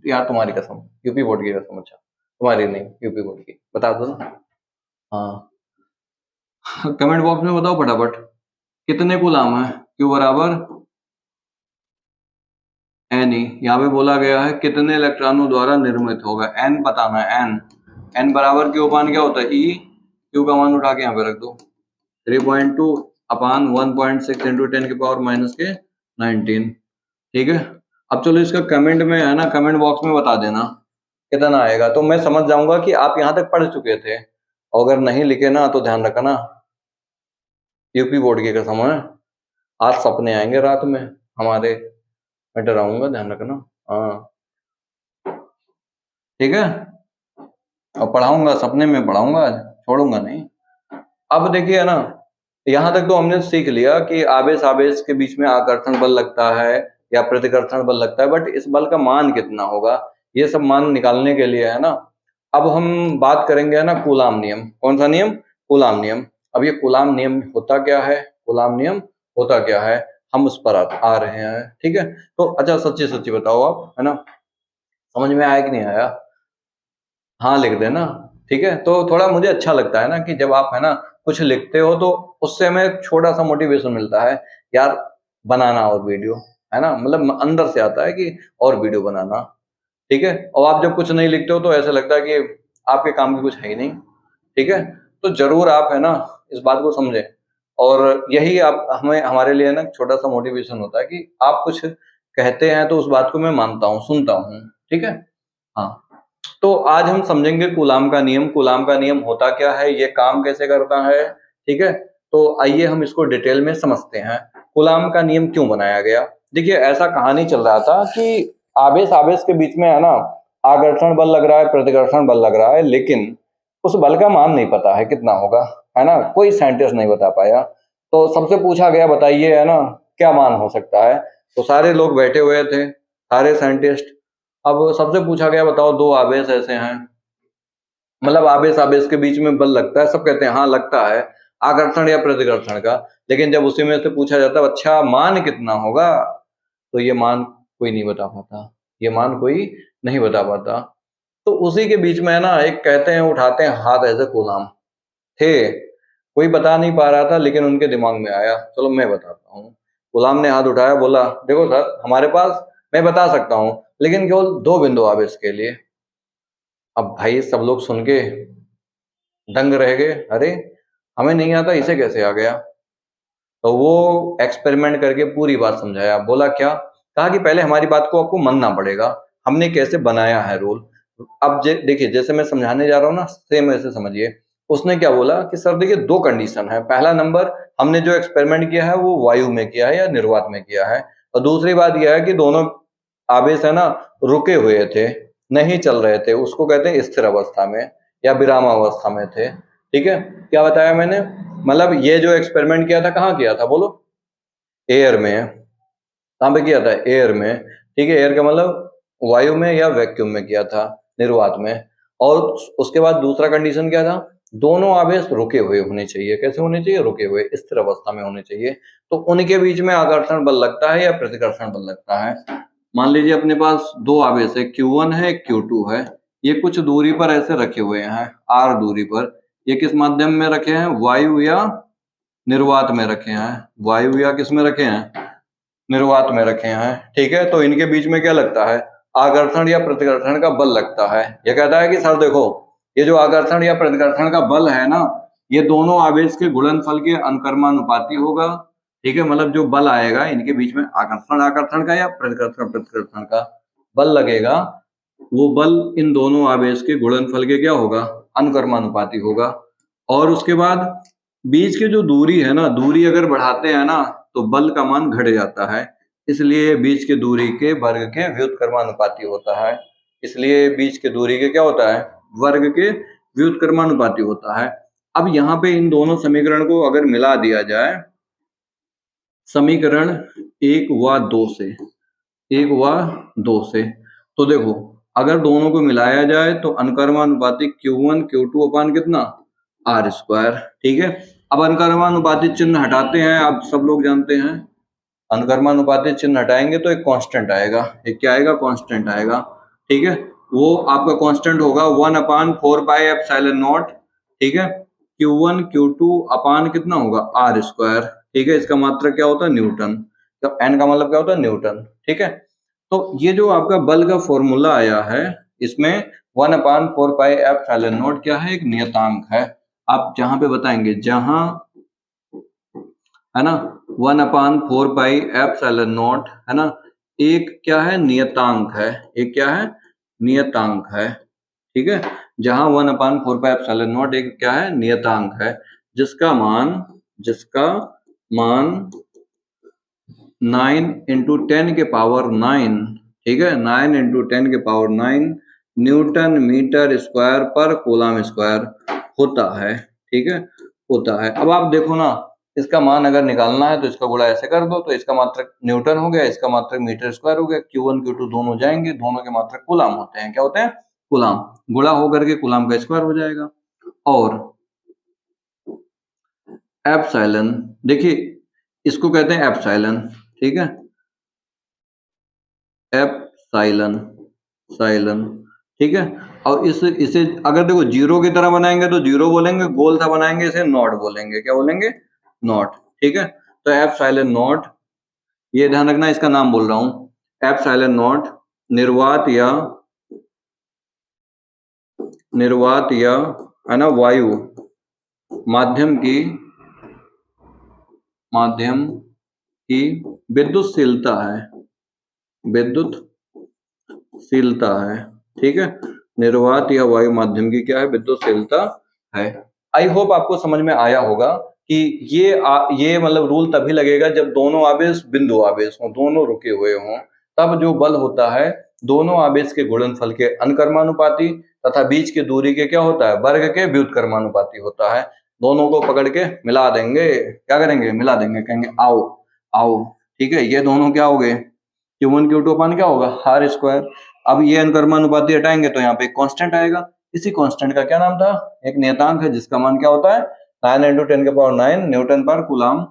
यार तुम्हारी कसम, यूपी बोर्ड की कसम, अच्छा तुम्हारी नहीं, यूपी बोर्ड की, बता दो ना। हाँ कमेंट बॉक्स में बताओ फटाफट, कितने कूलाम है, क्यू बराबर एन ई, यहाँ पे बोला गया है कितने इलेक्ट्रॉनों द्वारा निर्मित होगा, एन बताना है, एन, एन बराबर क्यू अपान क्या होता है, ई, क्यू का मान उठा के यहाँ पे रख दो, 3.2 अपान 1.6 इंटू 10 की पावर माइनस के 19, ठीक है। अब चलो इसका कमेंट में है ना, कमेंट बॉक्स में बता देना कितना आएगा, तो मैं समझ जाऊंगा कि आप यहाँ तक पढ़ चुके थे, अगर नहीं लिखे ना तो ध्यान रखना, यूपी बोर्ड की कसम है, आज सपने आएंगे रात में हमारे, मैं डराऊंगा, ध्यान रखना। हाँ ठीक है, और पढ़ाऊंगा, सपने में पढ़ाऊंगा आज, छोड़ूंगा नहीं। अब देखिए ना, यहाँ तक तो हमने सीख लिया कि आवेश आवेश के बीच में आकर्षण बल लगता है या प्रतिकर्षण बल लगता है, बट इस बल का मान कितना होगा, ये सब मान निकालने के लिए है ना, अब हम बात करेंगे है ना कूलाम नियम, कौन सा नियम, कूलाम नियम। अब ये कूलाम नियम होता क्या है, कूलाम नियम होता क्या है, हम उस पर आ रहे हैं, ठीक है। तो अच्छा सच्ची सच्ची बताओ आप, है ना, समझ में आया कि नहीं आया, हाँ लिख देना, ठीक है। तो थोड़ा मुझे अच्छा लगता है ना कि जब आप है ना कुछ लिखते हो तो उससे हमें एक छोटा सा मोटिवेशन मिलता है, यार बनाना और वीडियो, है ना, मतलब अंदर से आता है कि और वीडियो बनाना, ठीक है। और आप जब कुछ नहीं लिखते हो तो ऐसा लगता है कि आपके काम की कुछ है ही नहीं, ठीक है। तो जरूर आप है ना इस बात को समझें, और यही आप हमें हमारे लिए ना छोटा सा मोटिवेशन होता है कि आप कुछ कहते हैं तो उस बात को मैं मानता हूँ, सुनता हूँ, ठीक है। हाँ तो आज हम समझेंगे कूलाम का नियम, कूलाम का नियम होता क्या है, ये काम कैसे करता है, ठीक है। तो आइए हम इसको डिटेल में समझते हैं, कूलाम का नियम क्यों बनाया गया। देखिए ऐसा कहानी चल रहा था कि आवेश आवेश के बीच में है ना आकर्षण बल लग रहा है, प्रतिकर्षण बल लग रहा है, लेकिन उस बल का मान नहीं पता है कितना होगा, है ना, कोई साइंटिस्ट नहीं बता पाया। तो सबसे पूछा गया बताइए है ना क्या मान हो सकता है, तो सारे लोग बैठे हुए थे, सारे साइंटिस्ट। अब सबसे पूछा गया बताओ दो आवेश ऐसे हैं, मतलब आवेश आवेश के बीच में बल लगता है, सब कहते हैं हाँ लगता है, आकर्षण या प्रतिकर्षण का, लेकिन जब उसी में से पूछा जाता है अच्छा मान कितना होगा, तो ये मान कोई नहीं बता पाता, ये मान कोई नहीं बता पाता। तो उसी के बीच में है ना एक कहते हैं उठाते हैं हाथ ऐसे कूलाम थे, कोई बता नहीं पा रहा था लेकिन उनके दिमाग में आया, चलो मैं बताता हूँ। गुलाम ने हाथ उठाया, बोला देखो सर हमारे पास, मैं बता सकता हूँ लेकिन केवल दो बिंदु आवेश के लिए। अब भाई सब लोग सुन के दंग रह गए, अरे हमें नहीं आता, इसे कैसे आ गया। तो वो एक्सपेरिमेंट करके पूरी बात समझाया, बोला क्या, कहा कि पहले हमारी बात को आपको मानना पड़ेगा, हमने कैसे बनाया है रूल। अब देखिए जैसे मैं समझाने जा रहा हूँ ना सेम ऐसे समझिए। उसने क्या बोला कि सर देखिए दो कंडीशन है, पहला नंबर हमने जो एक्सपेरिमेंट किया है वो वायु में किया है या निर्वात में किया है, और दूसरी बात यह है कि दोनों आवेश है ना रुके हुए थे, नहीं चल रहे थे, उसको कहते हैं स्थिर अवस्था में या विराम अवस्था में थे, ठीक है। क्या बताया मैंने, मतलब ये जो एक्सपेरिमेंट किया था कहाँ किया था बोलो, एयर में, कहाँ पे किया था, एयर में, ठीक है। एयर का मतलब वायु में या वैक्यूम में किया था, निर्वात में। और उसके बाद दूसरा कंडीशन क्या था, दोनों आवेश रुके हुए होने चाहिए, कैसे होने चाहिए, रुके हुए, स्थिर अवस्था में होने चाहिए। तो उनके बीच में आकर्षण बल लगता है या प्रतिकर्षण बल लगता है। मान लीजिए अपने पास दो आवेश है, Q1 है, Q2 है, ये कुछ दूरी पर ऐसे रखे हुए हैं, r दूरी पर, ये किस माध्यम में रखे हैं, वायु या निर्वात में रखे हैं, वायु या किस में रखे हैं, निर्वात में रखे हैं, ठीक है। तो इनके बीच में क्या लगता है, आकर्षण या प्रतिकर्षण का बल लगता है। ये कहता है कि सर देखो ये जो आकर्षण या प्रतिकर्षण का बल है ना, ये दोनों आवेश के गुणनफल के अनुकर्मानुपाती होगा, ठीक है। मतलब जो बल आएगा इनके बीच में आकर्षण आकर्षण का या प्रतिकर्षण प्रतिकर्षण का बल लगेगा, वो बल इन दोनों आवेश के गुणनफल के क्या होगा, अनुकर्मानुपाती होगा। और उसके बाद बीच की जो दूरी है ना, दूरी अगर बढ़ाते हैं ना तो बल का मान घट जाता है, इसलिए बीच की दूरी के वर्ग के व्युत्क्रमानुपाती होता है, इसलिए बीच की दूरी के क्या होता है, वर्ग के व्युत्क्रमानुपाती होता है। अब यहाँ पे इन दोनों समीकरण को अगर मिला दिया जाए, समीकरण 1 व 2 से, 1 व 2 से, तो देखो अगर दोनों को मिलाया जाए तो अनुकर्मानुपाती Q1 Q2 अपान कितना, आर स्क्वायर, ठीक है। अब अनुकर्मानुपाती चिन्ह हटाते हैं, आप सब लोग जानते हैं अनुक्रमानुपाती चिन्ह हटाएंगे तो एक कांस्टेंट आएगा। एक क्या आएगा? कांस्टेंट आएगा। ठीक है, वो आपका कांस्टेंट होगा 1/4πε0। ठीक है, Q1 Q2 अपान कितना होगा? R square. ठीक है, इसका मात्रक क्या होता है? न्यूटन। तो एन का मतलब क्या होता है? न्यूटन। ठीक है, तो ये जो आपका बल का फॉर्मूला आया है, इसमें 1/4πε0 क्या है? एक नियतांक है। आप जहां पे बताएंगे, जहां है ना 1/4πε0 है ना, एक क्या है? नियतांक है। एक क्या है? नियतांक है। ठीक है, जहां 1/4πε0 एक क्या है? नियतांक है, जिसका मान 9 × 10⁹। ठीक है, 9 × 10⁹ न्यूटन मीटर स्क्वायर पर कूलम स्क्वायर होता है। ठीक है, होता है। अब आप देखो ना, इसका मान अगर निकालना है तो इसका गुणा ऐसे कर दो, तो इसका मात्रक न्यूटन हो गया, इसका मात्रक मीटर स्क्वायर हो गया। Q1 Q2 दोनों जाएंगे, दोनों के मात्रक कूलम होते हैं। क्या होते हैं? कूलम। गुणा होकर के कूलम का स्क्वायर हो जाएगा। और एप्सिलॉन, देखिए इसको कहते हैं एप्सिलॉन। ठीक है, एप्सिलॉन, साइलन। ठीक है, और इसे अगर देखो जीरो की तरह बनाएंगे तो जीरो बोलेंगे, गोल सा बनाएंगे इसे नॉट बोलेंगे। क्या बोलेंगे? नॉट। ठीक है, तो एप्सिलॉन नॉट, ये ध्यान रखना, इसका नाम बोल रहा हूं। एप्सिलॉन नॉट निर्वात या है ना वायु माध्यम की विद्युतशीलता है। विद्युतशीलता है। ठीक है, निर्वात या वायु माध्यम की क्या है? विद्युतशीलता है। आई होप आपको समझ में आया होगा कि ये मतलब रूल तभी लगेगा जब दोनों आवेश बिंदु आवेश हों, दोनों रुके हुए हों, तब जो बल होता है दोनों आवेश के गुणनफल के अनुक्रमानुपाती तथा बीच की दूरी के क्या होता है? वर्ग के व्युत्क्रमानुपाती होता है। दोनों को पकड़ के मिला देंगे। क्या करेंगे? मिला देंगे, कहेंगे आओ आओ। ठीक है, ये दोनों क्या हो गए? Q1 Q2 अपान क्या होगा? R square. अब ये अनुक्रमानुपाती हटाएंगे तो यहाँ पे एक कांस्टेंट आएगा। इसी कांस्टेंट का क्या नाम था? एक नियतांक है, जिसका मान क्या होता है? 9 × 10⁹ न्यूटन पर कूलम,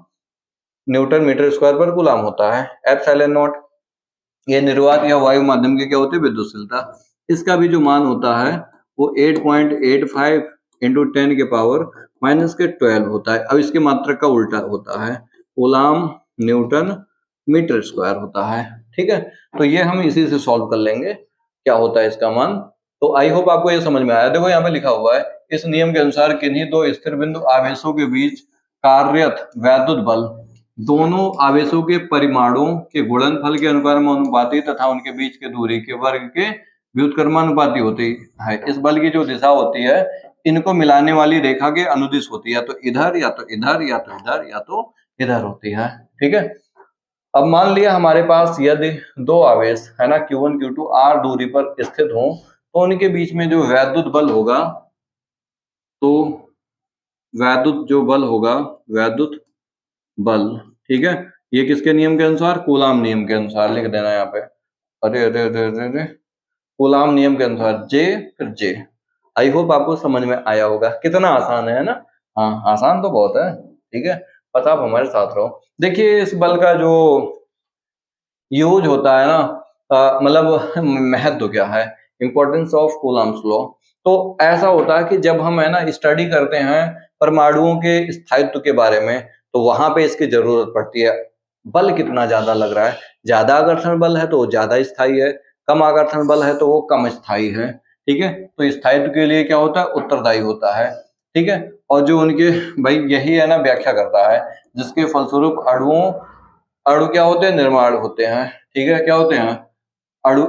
न्यूटन मीटर स्क्वायर पर कूलम होता है। एप्सिलॉन नॉट, ये निर्वात या वायु माध्यम की क्या होती है? विद्युतशीलता। इसका भी जो मान होता है वो 8.85 × 10⁻⁻12 होता है। अब इसके मात्रक का उल्टा होता है, कूलम न्यूटन मीटर स्क्वायर होता है। ठीक है, तो ये हम इसी से सॉल्व कर लेंगे क्या होता है इसका मान। तो आई होप आपको ये समझ में आया। देखो यहाँ पे लिखा हुआ है, इस नियम के अनुसार किन्हीं दो स्थिर बिंदु आवेशों के बीच कार्यरत वैद्युत बल दोनों आवेशों के परिमाणों के गुणनफल के अनुक्रमानुपाती तथा उनके बीच के दूरी के वर्ग के व्युत्क्रमानुपाती होती है। इस बल की जो दिशा होती है, इनको मिलाने वाली रेखा के अनुदिश होती है, तो इधर या तो इधर या तो इधर या तो इधर होती है। ठीक है, अब मान लिया हमारे पास यदि दो आवेश है ना Q1 Q2 r दूरी पर स्थित हों, तो उनके बीच में जो वैद्युत बल होगा, तो वैद्युत जो बल होगा, वैद्युत बल, ठीक है, ये किसके नियम के अनुसार? कूलम नियम के अनुसार। लिख देना यहाँ पे, अरे अरे अरे अरे अरे, कूलम नियम के अनुसार जे फिर जे। आई होप आपको समझ में आया होगा। कितना आसान है ना? हाँ, आसान तो बहुत है। ठीक है, बस आप हमारे साथ रहो। देखिए इस बल का जो यूज होता है ना, मतलब महत्व क्या है, इंपॉर्टेंस ऑफ कूलम्स लॉ। तो ऐसा होता है कि जब हम है ना स्टडी करते हैं परमाणुओं के स्थायित्व के बारे में, तो वहां पे इसकी जरूरत पड़ती है। बल कितना ज्यादा लग रहा है, ज्यादा आकर्षण बल है तो वो ज्यादा स्थायी है, कम आकर्षण बल है तो वो कम स्थायी है। ठीक है, तो स्थायित्व के लिए क्या होता है? उत्तरदायी होता है। ठीक है, और जो उनके भाई यही है ना व्याख्या करता है, जिसके फलस्वरूप अणु क्या होते हैं? निर्माण होते हैं। ठीक है, क्या होते हैं? अणु,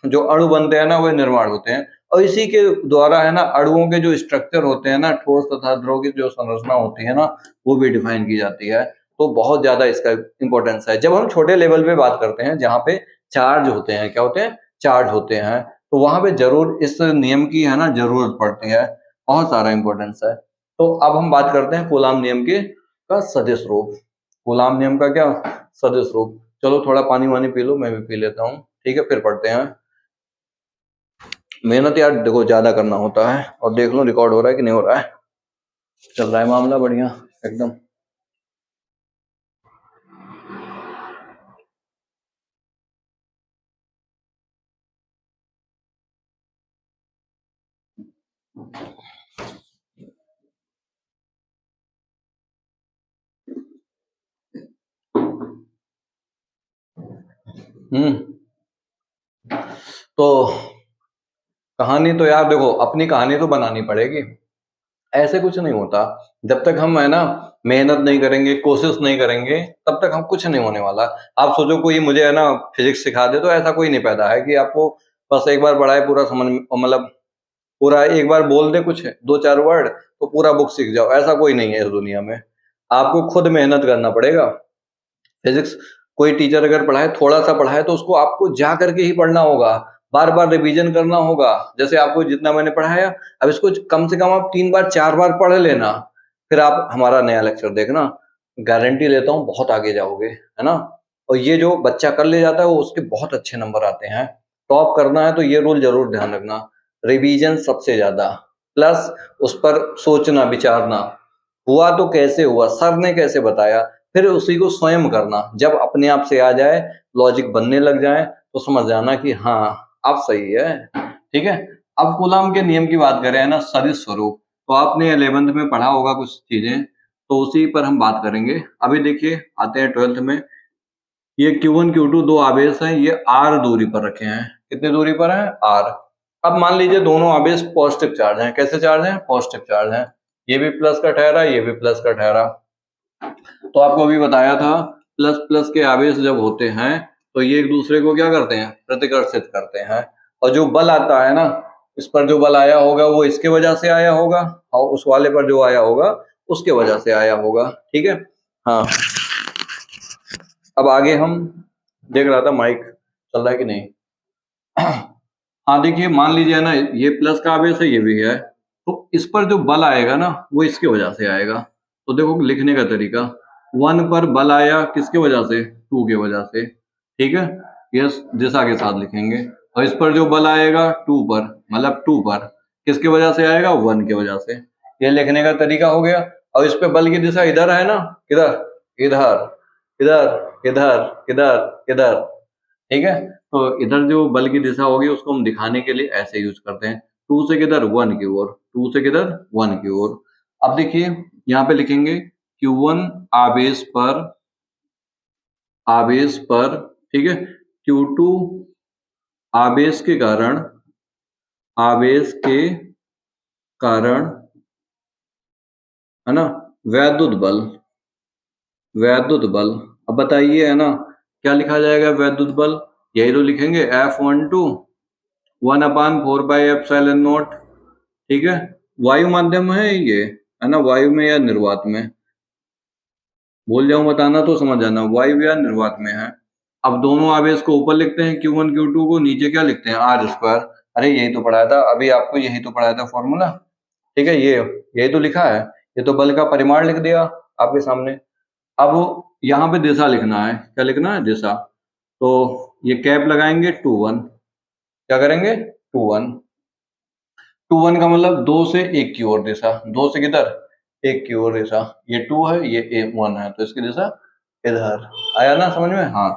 जो अणु बनते हैं ना वो निर्माण होते हैं। और इसी के द्वारा है ना अणुओं के जो स्ट्रक्चर होते हैं ना, ठोस तथा द्रव की जो संरचना होती है ना, वो भी डिफाइन की जाती है। तो बहुत ज्यादा इसका इंपॉर्टेंस है। जब हम छोटे लेवल पे बात करते हैं, जहाँ पे चार्ज होते हैं, क्या होते हैं? चार्ज होते हैं, तो वहां पे जरूर इस नियम की है ना जरूरत पड़ती है। बहुत सारा इंपॉर्टेंस है। तो अब हम बात करते हैं कूलम नियम के का सदिश रूप। कूलम नियम का क्या सदिश रूप? चलो थोड़ा पानी वानी पी लो, मैं भी पी लेता हूँ। ठीक है, फिर पढ़ते हैं। मेहनत यार देखो ज्यादा करना होता है। और देख लो रिकॉर्ड हो रहा है कि नहीं हो रहा है। चल रहा है मामला बढ़िया एकदम। तो कहानी तो यार देखो, अपनी कहानी तो बनानी पड़ेगी। ऐसे कुछ नहीं होता। जब तक हम है ना मेहनत नहीं करेंगे, कोशिश नहीं करेंगे, तब तक हम कुछ नहीं होने वाला। आप सोचो कोई मुझे है ना फिजिक्स सिखा दे, तो ऐसा कोई नहीं पैदा है कि आपको बस एक बार पढ़ाए पूरा समझ, मतलब पूरा एक बार बोल दे कुछ 2-4 वर्ड तो पूरा बुक सीख जाओ। ऐसा कोई नहीं है इस दुनिया में। आपको खुद मेहनत करना पड़ेगा। फिजिक्स कोई टीचर अगर पढ़ाए, थोड़ा सा पढ़ाए, तो उसको आपको जा करके ही पढ़ना होगा, बार बार रिवीजन करना होगा। जैसे आपको जितना मैंने पढ़ाया, अब इसको कम से कम आप 3 बार 4 बार पढ़ लेना, फिर आप हमारा नया लेक्चर देखना। गारंटी लेता हूँ बहुत आगे जाओगे, है ना। और ये जो बच्चा कर ले जाता है वो उसके बहुत अच्छे नंबर आते हैं। टॉप करना है तो ये रूल जरूर ध्यान रखना, रिवीजन सबसे ज्यादा, प्लस उस पर सोचना विचारना, हुआ तो कैसे हुआ, सर ने कैसे बताया, फिर उसी को स्वयं करना। जब अपने आप से आ जाए, लॉजिक बनने लग जाए, तो समझ जाना कि हाँ अब सही है। ठीक है। अब कूलाम के नियम की बात करें, है ना, सदिश स्वरूप, तो आपने 11th में पढ़ा होगा कुछ चीजें, तो उसी पर हम बात करेंगे। अभी देखिए आते हैं 12th में। ये Q1 Q2 दो आवेश हैं, ये r दूरी पर रखे हैं। कितनी दूरी पर है? r। अब मान लीजिए दोनों आवेश पॉजिटिव चार्ज हैं। कैसे चार्ज हैं? पॉजिटिव चार्ज हैं। ये भी प्लस का ठहरा, ये भी प्लस का ठहरा। तो आपको अभी बताया था, प्लस प्लस के आवेश जब होते हैं तो ये एक दूसरे को क्या करते हैं? प्रतिकर्षित करते हैं। और जो बल आता है ना, इस पर जो बल आया होगा वो इसके वजह से आया होगा, और उस वाले पर जो आया होगा उसके वजह से आया होगा। ठीक है। हाँ, अब आगे हम देख रहा था माइक चल रहा है कि नहीं। हाँ देखिए, मान लीजिए ना ये प्लस का आवेश है, ये भी है, तो इस पर जो बल आएगा ना वो इसके वजह से आएगा। तो देखो लिखने का तरीका, 1 पर बल आया किसके वजह से? 2 के वजह से। ठीक है, ये दिशा के साथ लिखेंगे। और इस पर जो बल आएगा 2 पर, मतलब 2 पर किसके वजह से आएगा? 1 के वजह से। ये लिखने का तरीका हो गया। और इस पे बल की दिशा इधर है ना, किधर? इधर, इधर, इधर, इधर, इधर। ठीक है। तो इधर जो बल की दिशा होगी उसको हम दिखाने के लिए ऐसे यूज करते हैं, 2 से किधर? 1 की ओर। 2 से किधर? 1 की ओर। अब देखिए यहाँ पे लिखेंगे Q1 आवेश पर, आवेश पर, ठीक है, Q2 आवेश के कारण, आवेश के कारण, है ना, वैद्युत बल, वैद्युत बल। अब बताइए, है ना, क्या लिखा जाएगा वैद्युत बल? यही तो लिखेंगे, F12 1/4 πε0। ठीक है। वायु माध्यम है ये, है ना, वायु में या निर्वात में? भूल जाऊं बताना तो समझ जाना, वायु या निर्वात में है। अब दोनों आवेश को ऊपर लिखते हैं Q1 Q2 को, नीचे क्या लिखते हैं? R square. अरे यही तो पढ़ाया था अभी आपको, यही तो पढ़ाया था फॉर्मूला। ठीक है, ये यही तो लिखा है। ये तो बल का परिमाण लिख दिया आपके सामने। अब यहाँ पे दिशा लिखना है। क्या लिखना है? दिशा। तो ये कैप लगाएंगे 2-1। क्या करेंगे? 2-1। 2-1 का मतलब 2 से 1 की ओर दिशा। 2 से किधर? 1 की ओर दिशा। ये 2 है, ये 1 है, तो इसकी दिशा इधर। आया ना समझ में? हाँ।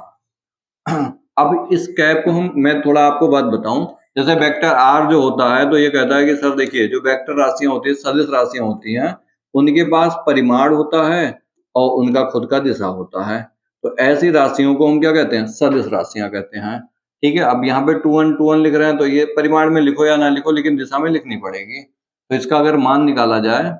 अब इस कैप को हम, मैं थोड़ा आपको बात बताऊं, जैसे वेक्टर आर जो होता है, तो ये कहता है कि सर देखिए जो वेक्टर राशियां होती है, सदिश राशियां होती हैं, उनके पास परिमाण होता है और उनका खुद का दिशा होता है। तो ऐसी राशियों को हम क्या कहते हैं? सदिश राशियां कहते हैं। ठीक है। अब यहाँ पे 2-1 लिख रहे हैं, तो ये परिमाण में लिखो या ना लिखो, लेकिन दिशा में लिखनी पड़ेगी। तो इसका अगर मान निकाला जाए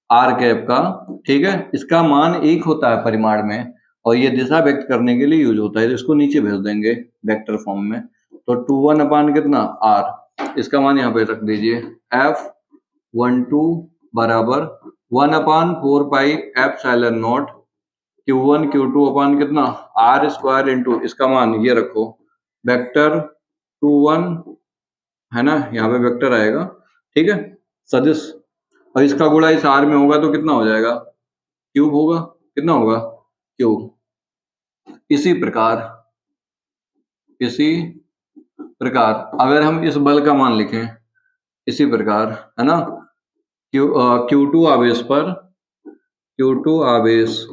आर कैप का, ठीक है, इसका मान 1 होता है परिमाण में, और ये दिशा व्यक्त करने के लिए यूज होता है। तो इसको नीचे भेज देंगे वेक्टर फॉर्म में। तो 2-1 अपान कितना? आर। इसका मान यहाँ पे रख दीजिए, F12 बराबर 1/4 πε0 Q1 Q2 अपान कितना? R स्क्वायर इंटू, इसका मान ये रखो, वेक्टर 2-1, है ना, यहाँ पे वेक्टर आएगा। ठीक है, सदिश, और इसका गुणा इस R में होगा तो कितना हो जाएगा? क्यूब होगा। कितना होगा? क्यूब। इसी प्रकार, इसी प्रकार अगर हम इस बल का मान लिखें, इसी प्रकार, है ना, Q2 आवेश पर, Q2 आवेश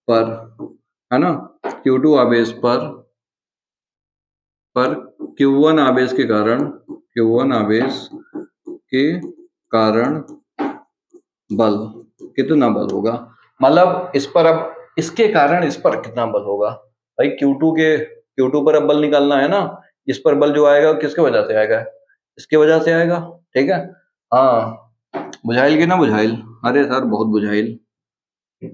पर, है ना, Q2 आवेश पर Q1 आवेश के कारण, Q1 आवेश के कारण बल, कितना बल होगा, मतलब इस पर अब इसके कारण इस पर कितना बल होगा। भाई Q2 पर अब बल निकालना है ना, इस पर बल जो आएगा किसके वजह से आएगा, इसके वजह से आएगा। ठीक है, हाँ बुझाइल की ना बुझाइल, अरे सर बहुत बुझाइल।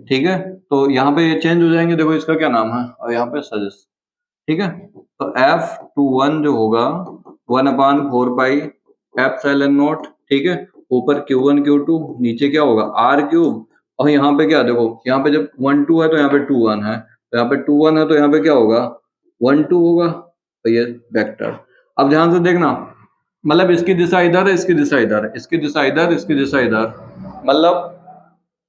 ठीक है, तो यहाँ पे ये चेंज हो जाएंगे, देखो इसका क्या नाम है और यहाँ पे सदिश। ठीक है, तो F21 जो होगा 1/4 पाई एप्सिलॉन नॉट। ठीक है, ऊपर Q1 Q2, नीचे क्या होगा R3, और यहाँ पे क्या, देखो यहाँ पे जब 1 2 है तो यहाँ पे 2 1 है, तो यहाँ पे 2 1 है तो यहाँ पे क्या होगा 1 2 होगा, तो ये वेक्टर। अब ध्यान से देखना, मतलब इसकी दिशा इधर है, इसकी दिशा इधर है, इसकी दिशा इधर, इसकी दिशा इधर, मतलब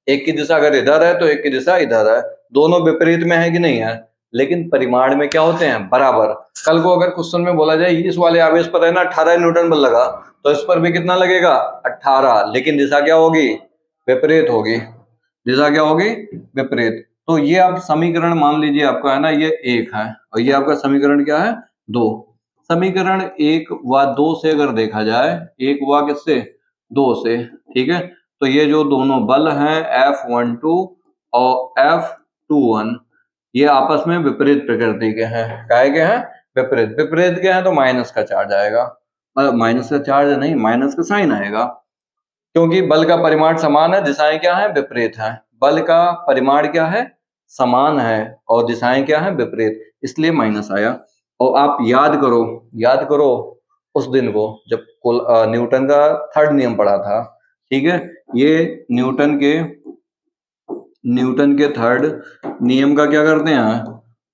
एक की दिशा अगर इधर है तो एक की दिशा इधर है, दोनों विपरीत में है कि नहीं है, लेकिन परिमाण में क्या होते हैं, बराबर। कल को अगर क्वेश्चन में बोला जाए इस वाले आवेश पर है ना 18 न्यूटन बल लगा, तो इस पर भी कितना लगेगा 18, लेकिन दिशा क्या होगी, विपरीत होगी। दिशा क्या होगी, विपरीत। तो ये आप समीकरण मान लीजिए आपका है ना ये 1 है, और ये आपका समीकरण क्या है 2। समीकरण 1 व 2 से अगर देखा जाए, 1 व किससे 2 से, ठीक है, तो ये जो दोनों बल हैं F12 और F21, ये आपस में विपरीत प्रकृति के हैं। काहे के हैं, विपरीत। विपरीत के हैं तो माइनस का चार्ज आएगा, माइनस का चार्ज नहीं, माइनस का साइन आएगा, क्योंकि बल का परिमाण समान है, दिशाएं क्या है, विपरीत हैं। बल का परिमाण क्या है, समान है, और दिशाएं क्या है, विपरीत, इसलिए माइनस आया। और आप याद करो उस दिन को जब न्यूटन का थर्ड नियम पढ़ा था। ठीक है, ये न्यूटन के थर्ड नियम का क्या करते हैं,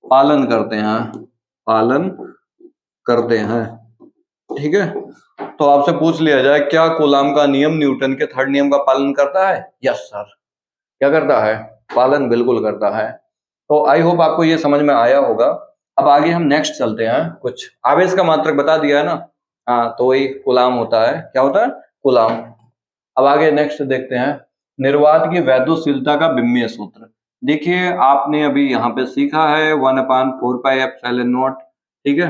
पालन करते हैं। ठीक है, तो आपसे पूछ लिया जाए क्या कूलाम का नियम न्यूटन के थर्ड नियम का पालन करता है, यस सर, क्या करता है, पालन बिल्कुल करता है। तो आई होप आपको ये समझ में आया होगा। अब आगे हम नेक्स्ट चलते हैं, कुछ आवेश का मात्रक बता दिया है ना, हाँ, तो वही कूलाम होता है, क्या होता है, कूलाम। अब आगे नेक्स्ट देखते हैं, निर्वात की वैद्युतशीलता का बिंबीय सूत्र। देखिए आपने अभी यहाँ पे सीखा है 1/4 पाई एप्सिलॉन नॉट, ठीक है,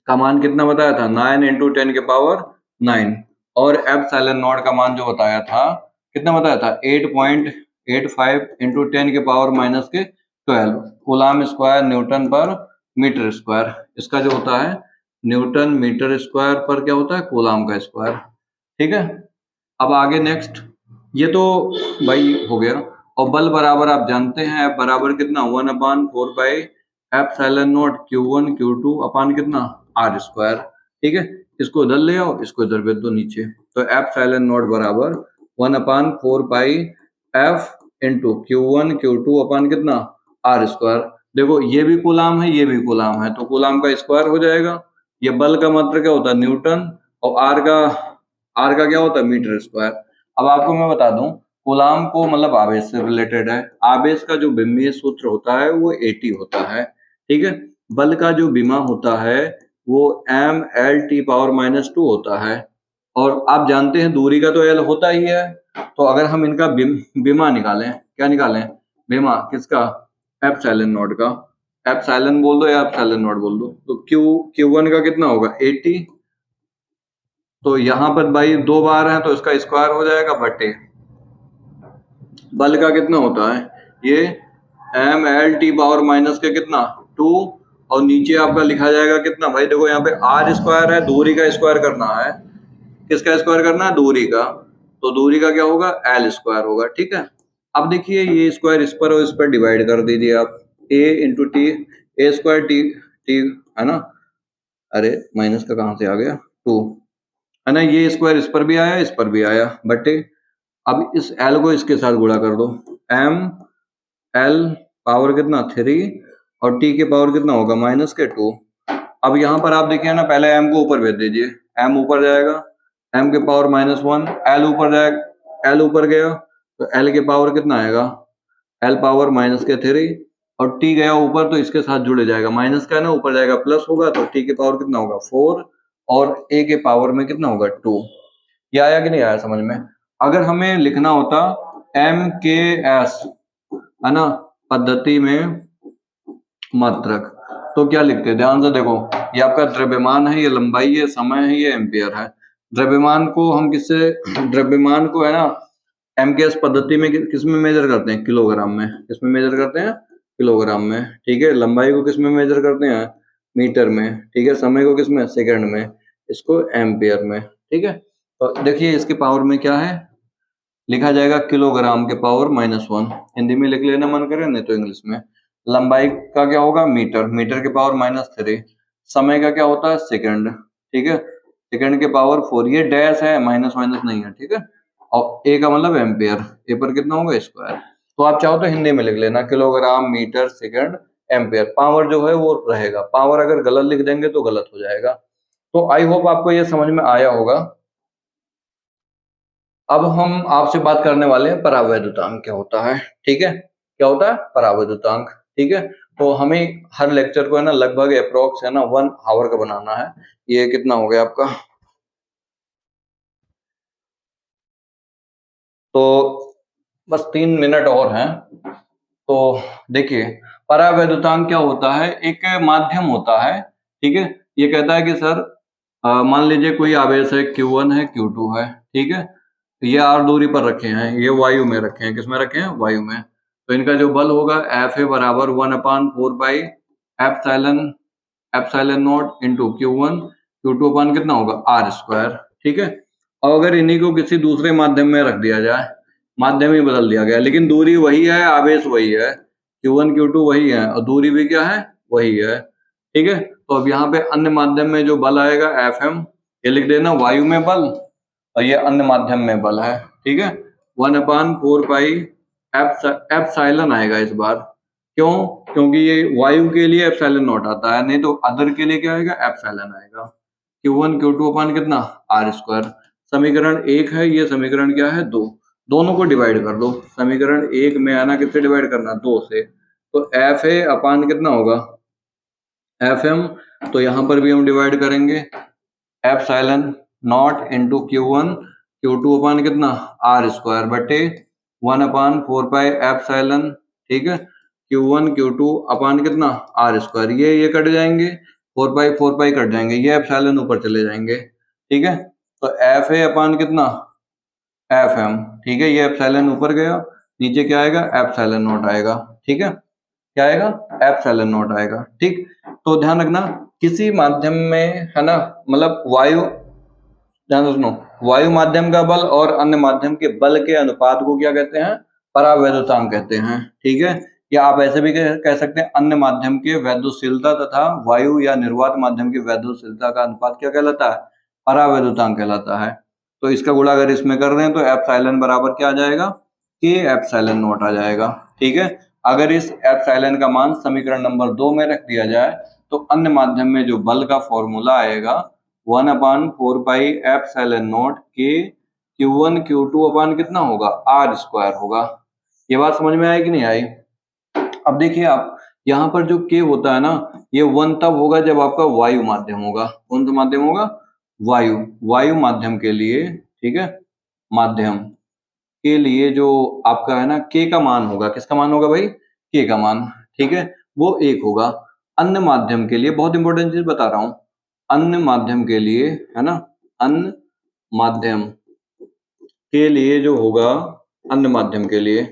का मान कितना बताया था 9 × 10⁹, और एप्सिलॉन नॉट का मान जो बताया था कितना बताया था 8.85 × 10⁻⁻12 कूलाम स्क्वायर न्यूटन पर मीटर स्क्वायर। इसका जो होता है न्यूटन मीटर स्क्वायर पर क्या होता है, कूलाम का स्क्वायर। ठीक है, अब आगे नेक्स्ट, ये तो भाई हो गया। और बल बराबर आप जानते हैं बराबर कितना 1/4 pi epsilon not Q1 Q2 अपान कितना R²। ठीक है, इसको इधर ले आओ, इसको इधर भेज दो नीचे, तो एप्सिलॉन नॉट बराबर 1/4 पाई F इंटू Q1 Q2 अपान कितना R²। देखो ये भी कूलाम है, ये भी कूलाम है, तो कूलाम का स्क्वायर हो जाएगा। ये बल का मात्रक क्या होता है न्यूटन, और आर का क्या होता है मीटर स्क्वायर। अब आपको मैं बता दूं कूलाम को मतलब आवेश से रिलेटेड है, आवेश का जो बिंबीय सूत्र होता है वो AT होता है। ठीक है, बल का जो विमा होता है वो mL/2 होता है, और आप जानते हैं दूरी का तो L होता ही है। तो अगर हम इनका विमा निकालें, क्या निकालें, विमा किसका, एप्सिलॉन नॉट का, एप्सिलॉन बोल दो या एप्सिलॉन नॉट बोल दो, तो Q1 का कितना होगा 80, तो यहाँ पर भाई 2 बार है तो इसका स्क्वायर हो जाएगा बटे बल का कितना होता है ये mL/- के कितना 2, और नीचे आपका लिखा जाएगा कितना, भाई देखो यहाँ पे R² है, दूरी का स्क्वायर करना है, किसका स्क्वायर करना है, दूरी का, तो दूरी का क्या होगा L² होगा। ठीक है, अब देखिए ये स्क्वायर इस पर और इस पर डिवाइड कर दीजिए आप, A × T, A²T है ना, अरे माइनस का कहाँ से आ गया 2 है ना, ये स्क्वायर इस पर भी आया इस पर भी आया बटे, अब इस L को इसके साथ गुणा कर दो, mL पावर कितना 3 और T के पावर कितना होगा -2। अब यहाँ पर आप देखिए ना, पहले m को ऊपर भेज दीजिए, m ऊपर जाएगा, m के पावर -1, L ऊपर जाएगा, L ऊपर गया तो L के पावर कितना आएगा, L पावर -3, और T गया ऊपर तो इसके साथ जुड़े जाएगा, माइनस का है ना, ऊपर जाएगा प्लस होगा, तो T के पावर कितना होगा 4, और A के पावर में कितना होगा 2। ये आया कि नहीं आया समझ में। अगर हमें लिखना होता MKS है ना पद्धति में मात्रक, तो क्या लिखते, ध्यान से देखो, ये आपका द्रव्यमान है, ये लंबाई है, समय है, ये एम्पियर है, द्रव्यमान को हम द्रव्यमान को है ना एमकेएस पद्धति में किस में मेजर करते हैं? किलोग्राम में। किस में मेजर करते हैं? किलोग्राम में। ठीक है। लंबाई को किस में मेजर करते हैं? मीटर में। ठीक है। समय को किस में? सेकंड में। इसको एम्पियर में। ठीक है। तो देखिए इसके पावर में क्या है, लिखा जाएगा किलोग्राम के पावर -1। हिंदी में लिख लेना मन करे, नहीं तो इंग्लिश में। लंबाई का क्या होगा? मीटर। मीटर के पावर -3। समय का क्या होता है? सेकंड। ठीक है। सेकंड के पावर 4। ये डैश है, माइनस माइनस नहीं है। ठीक है। और ए का मतलब एम्पियर। ए पर कितना होगा? स्क्वायर। तो आप चाहो तो हिंदी में लिख लेना kilogram, metre, second, ampere. Power जो है वो रहेगा। पावर अगर गलत लिख देंगे तो गलत हो जाएगा। तो आई होप आपको ये समझ में आया होगा। अब हम आपसे बात करने वाले हैं परावैद्युतांक क्या होता है। ठीक है। क्या होता है? परावैद्युतांक। ठीक है। तो हमें हर लेक्चर को है ना लगभग अप्रोक्स है ना 1 आवर का बनाना है। ये कितना हो गया आपका? तो बस 3 मिनट और हैं। तो देखिए परावैद्युतांक क्या होता है? एक माध्यम होता है। ठीक है। ये कहता है कि सर मान लीजिए कोई आवेश है, Q1 है, Q2 है। ठीक है। ये r दूरी पर रखे हैं, ये वायु में रखे हैं। किसमें रखे हैं? वायु में। तो इनका जो बल होगा F बराबर 1/4 pi epsilon epsilon not into Q1 Q2 अपान कितना होगा? R square. ठीक है। और अगर इन्हीं को किसी दूसरे माध्यम में रख दिया जाए, माध्यम ही बदल दिया गया लेकिन दूरी वही है, आवेश वही है, Q1 Q2 वही है और दूरी भी क्या है? वही है। ठीक है। तो अब यहाँ पे अन्य माध्यम में जो बल आएगा Fm, ये लिख देना वायु में बल और ये अन्य माध्यम में बल है। ठीक है। 1/4 पाई एप्सिलॉन आएगा इस बार। क्यों? क्योंकि ये वायु के लिए एप्सिलॉन नॉट आता है, नहीं तो अदर के लिए क्या आएगा? एप्सिलॉन आएगा। Q1 Q2 अपान कितना? R square. समीकरण 1 है, ये समीकरण क्या है? 2। दोनों को डिवाइड कर दो। समीकरण 1 में आना किससे डिवाइड करना? 2 से। तो F है अपान कितना होगा? Fm। तो यहाँ पर भी हम डिवाइड करेंगे epsilon not into Q1 Q2 अपान कितना? R स्क्वायर बटे 1/4 पाई एप्सिलॉन। ठीक है। Q1 Q2 अपान कितना? R square. ये कट जाएंगे, 4 पाई कट जाएंगे, ये एप्सिलॉन ऊपर चले जाएंगे। ठीक है। तो F है अपान कितना? Fm। ठीक है। ये एप्सिलॉन ऊपर गया, नीचे क्या आएगा? एप्सिलॉन नॉट आएगा। ठीक है। क्या आएगा? एप्सिलॉन नॉट आएगा। ठीक। तो ध्यान रखना किसी माध्यम में है ना, मतलब वायु, ध्यान से सुनो, वायु माध्यम का बल और अन्य माध्यम के बल के अनुपात को क्या कहते हैं? परावैद्युतांक कहते हैं। ठीक है। या आप ऐसे भी कह सकते हैं अन्य माध्यम के वैद्युतशीलता तथा वायु या निर्वात माध्यम की वैद्युतशीलता का अनुपात क्या कहलाता है? परावैद्युतांक कहलाता है। तो इसका गुणा अगर इसमें कर रहे हैं तो एप्सिलॉन बराबर क्या आ जाएगा? K एप्सिलॉन नॉट आ जाएगा। ठीक है। अगर इस एप्सिलॉन का मान समीकरण नंबर 2 में रख दिया जाए तो अन्य माध्यम में जो बल का फॉर्मूला आएगा 1/4 पाई एप्सिलॉन नॉट के Q1 Q2 अपान कितना होगा? R स्क्वायर होगा। ये बात समझ में आई कि नहीं आई? अब देखिए आप यहाँ पर जो K होता है ना, ये 1 तब होगा जब आपका वायु माध्यम होगा। कौन सा माध्यम होगा? वायु माध्यम के लिए। ठीक है। माध्यम के लिए जो आपका है ना K का मान होगा, किसका मान होगा भाई? K का मान। ठीक है। वो 1 होगा। अन्य माध्यम के लिए बहुत इंपॉर्टेंट चीज बता रहा हूं, अन्य माध्यम के लिए है ना, अन्य माध्यम के लिए जो होगा, अन्य माध्यम के लिए,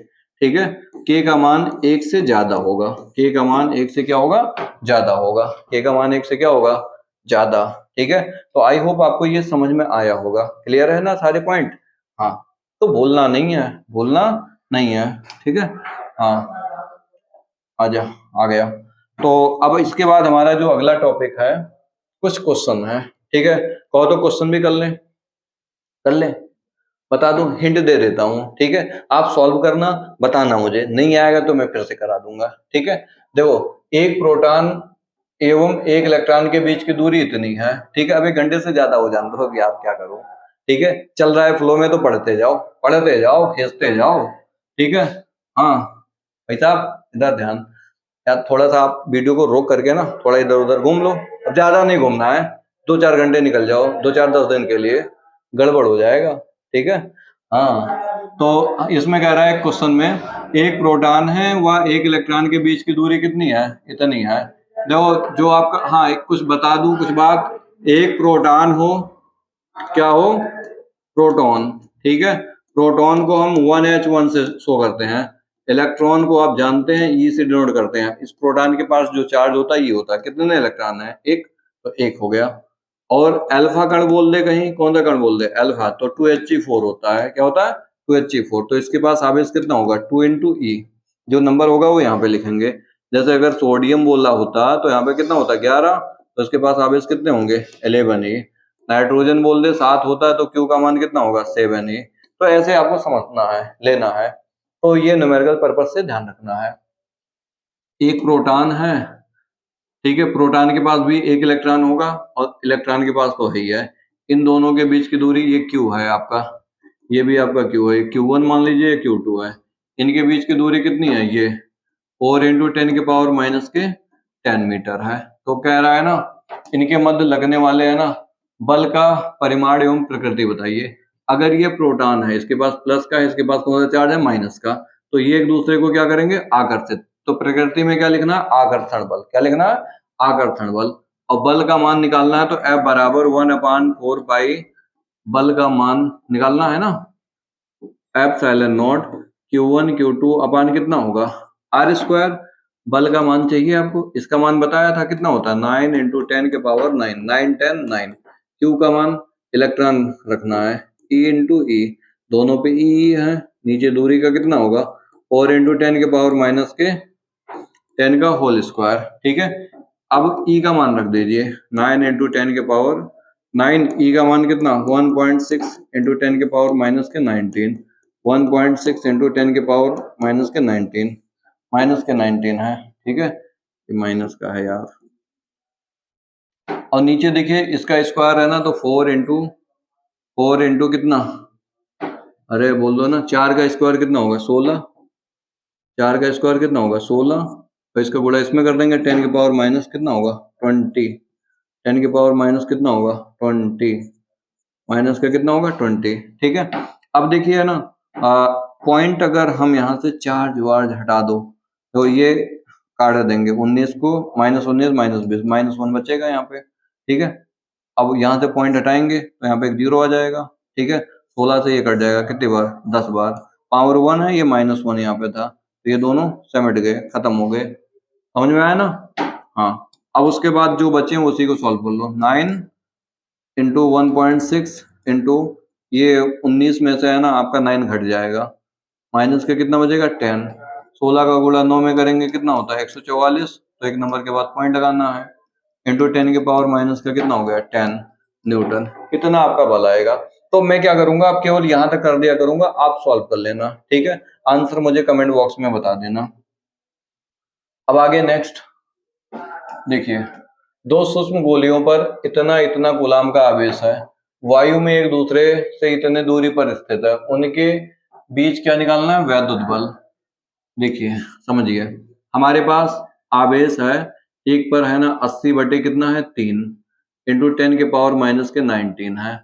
ठीक है, K का मान 1 से ज्यादा होगा। K का मान 1 से क्या होगा? ज्यादा होगा। K का मान 1 से क्या होगा? ज्यादा। ठीक है। तो आई होप आपको ये समझ में आया होगा। क्लियर है ना सारे पॉइंट? हाँ। तो भूलना नहीं है, भूलना नहीं है। ठीक है। हाँ आजा, आ गया। तो अब इसके बाद हमारा जो अगला टॉपिक है, कुछ क्वेश्चन है। ठीक है। कहो तो क्वेश्चन भी कर लें, कर लें, बता दूं, हिंट दे देता हूं। ठीक है। आप सॉल्व करना, बताना, मुझे नहीं आएगा तो मैं फिर से करा दूंगा। ठीक है। देखो, एक प्रोटॉन एवं एक इलेक्ट्रॉन के बीच की दूरी इतनी है। ठीक है। अब 1 घंटे से ज्यादा हो जान दो, अभी आप क्या करो। ठीक है। चल रहा है फ्लो में तो पढ़ते जाओ, पढ़ते जाओ, खींचते जाओ। ठीक है। हाँ भाई साहब इधर ध्यान, यार थोड़ा सा आप वीडियो को रोक करके ना थोड़ा इधर उधर घूम लो। अब ज्यादा नहीं घूमना है, 2-4 घंटे निकल जाओ, 2-4-10 दिन के लिए, गड़बड़ हो जाएगा। ठीक है। हाँ। तो इसमें कह रहा है क्वेश्चन में, एक प्रोटॉन है व एक इलेक्ट्रॉन के बीच की दूरी कितनी है? इतनी है। देखो जो आपका, हाँ एक कुछ बता दूं कुछ बात, एक प्रोटॉन हो क्या हो, प्रोटॉन। ठीक है, प्रोटॉन को हम 1H1 से शो करते हैं, इलेक्ट्रॉन को आप जानते हैं ई से डिनोट करते हैं। इस प्रोटॉन के पास जो चार्ज होता है ये होता है, कितने इलेक्ट्रॉन है, एक, तो एक हो गया। और अल्फा कण बोल दे कहीं, कौन सा कण बोल दे, अल्फा, तो 2He4 होता है, क्या होता है, 2He4। तो इसके पास आवेश कितना होगा, 2 इंटू ई, जो नंबर होगा वो यहाँ पे लिखेंगे। जैसे अगर सोडियम बोला होता तो यहाँ पे कितना होता, 11, तो इसके पास आवेश कितने होंगे, 11 ई। नाइट्रोजन बोल दे 7 होता है, तो क्यू का मान कितना होगा, 7 ई। तो ऐसे आपको समझना है, लेना है, तो ये न्यूमेरिकल पर्पज से ध्यान रखना है। एक प्रोटॉन है, ठीक है, प्रोटॉन के पास भी एक इलेक्ट्रॉन होगा और इलेक्ट्रॉन के पास तो है ही है। इन दोनों के बीच की दूरी ये क्यू है आपका, ये भी आपका क्यू है, Q1 मान लीजिए, ये Q2 है। इनके बीच की दूरी कितनी है, ये 4 इंटू 10 के पावर माइनस के 10 मीटर है। तो कह रहा है ना, इनके मध्य लगने वाले है ना बल का परिमाण एवं प्रकृति बताइए। अगर ये प्रोटॉन है, इसके पास प्लस का है, इसके पास कौन सा चार्ज है, माइनस का, तो ये एक दूसरे को क्या करेंगे, आकर्षित। तो प्रकृति में क्या लिखना, आकर्षण बल, क्या लिखना है, आकर्षण बल। और बल का मान निकालना है तो F बराबर 1/4 पाई, बल का मान निकालना है ना, एप्सिलॉन नॉट Q1 Q2 अपान कितना होगा, आर स्क्वायर। बल का मान चाहिए आपको, इसका मान बताया था कितना होता है, 9 इंटू 10 के पावर 9, 9 10 9। क्यू का मान इलेक्ट्रॉन रखना है, ई इंटू ई, दोनों पे ई है, नीचे दूरी का कितना होगा, 4 इंटू 10 के पावर माइनस के 10 का होल स्क्वायर। ठीक है, अब ई का मान रख दीजिए, 9 इंटू 10 के पावर 9, ई का मान कितना, 1.6 इंटू 10 के पावर माइनस के 19, 1.6 इंटू 10 के पावर माइनस के 19, माइनस के 19 है। ठीक है, ये माइनस का है यार। और नीचे देखिए इसका स्क्वायर है ना, तो 4 इंटू कितना, अरे बोल दो ना, 4 का स्क्वायर कितना होगा, 16, 4 का स्क्वायर कितना होगा, 16, तो इसका गुणा इसमें कर देंगे, 10 के पावर माइनस कितना होगा, 20, 10 के पावर माइनस कितना होगा, 20, माइनस का कितना होगा, 20। ठीक है, अब देखिए ना, पॉइंट अगर हम यहाँ से चार्ज वार्ज हटा दो तो ये काट देंगे, 19 को -19 -20, -1 बचेगा यहाँ पे। ठीक है, अब यहाँ से पॉइंट हटाएंगे तो यहाँ पे एक 0 आ जाएगा। ठीक है, 16 से ये कट जाएगा कितनी बार, 10 बार, पावर 1 है, ये -1 यहाँ पे था, तो ये दोनों समेट गए, खत्म हो गए। समझ में आया ना, हाँ। अब उसके बाद जो बचे हैं उसी को सॉल्व कर लो, 9 इंटू 1.6 इंटू ये 19 में से है ना आपका 9 घट जाएगा, माइनस के कितना बचेगा, 10, 16 का गुणा 9 में करेंगे कितना होता है, 144, तो एक नंबर के बाद पॉइंट लगाना है, इंटू 10 के पावर माइनस का कितना हो गया, 10 न्यूटन। कितना आपका बल आएगा। तो मैं क्या करूंगा, आप केवल यहां तक कर दिया करूंगा, आप सॉल्व कर लेना। ठीक है, आंसर मुझे कमेंट बॉक्स में बता देना। अब आगे नेक्स्ट देखिए, दो सूक्ष्म गोलियों पर इतना इतना कूलाम का आवेश है, वायु में एक दूसरे से इतने दूरी पर स्थित है, उनके बीच क्या निकालना है, वैद्युत बल। देखिए समझिए, हमारे पास आवेश है, एक पर है ना 80 बटे कितना है, 3 इंटू 10 के पावर माइनस के 19 है,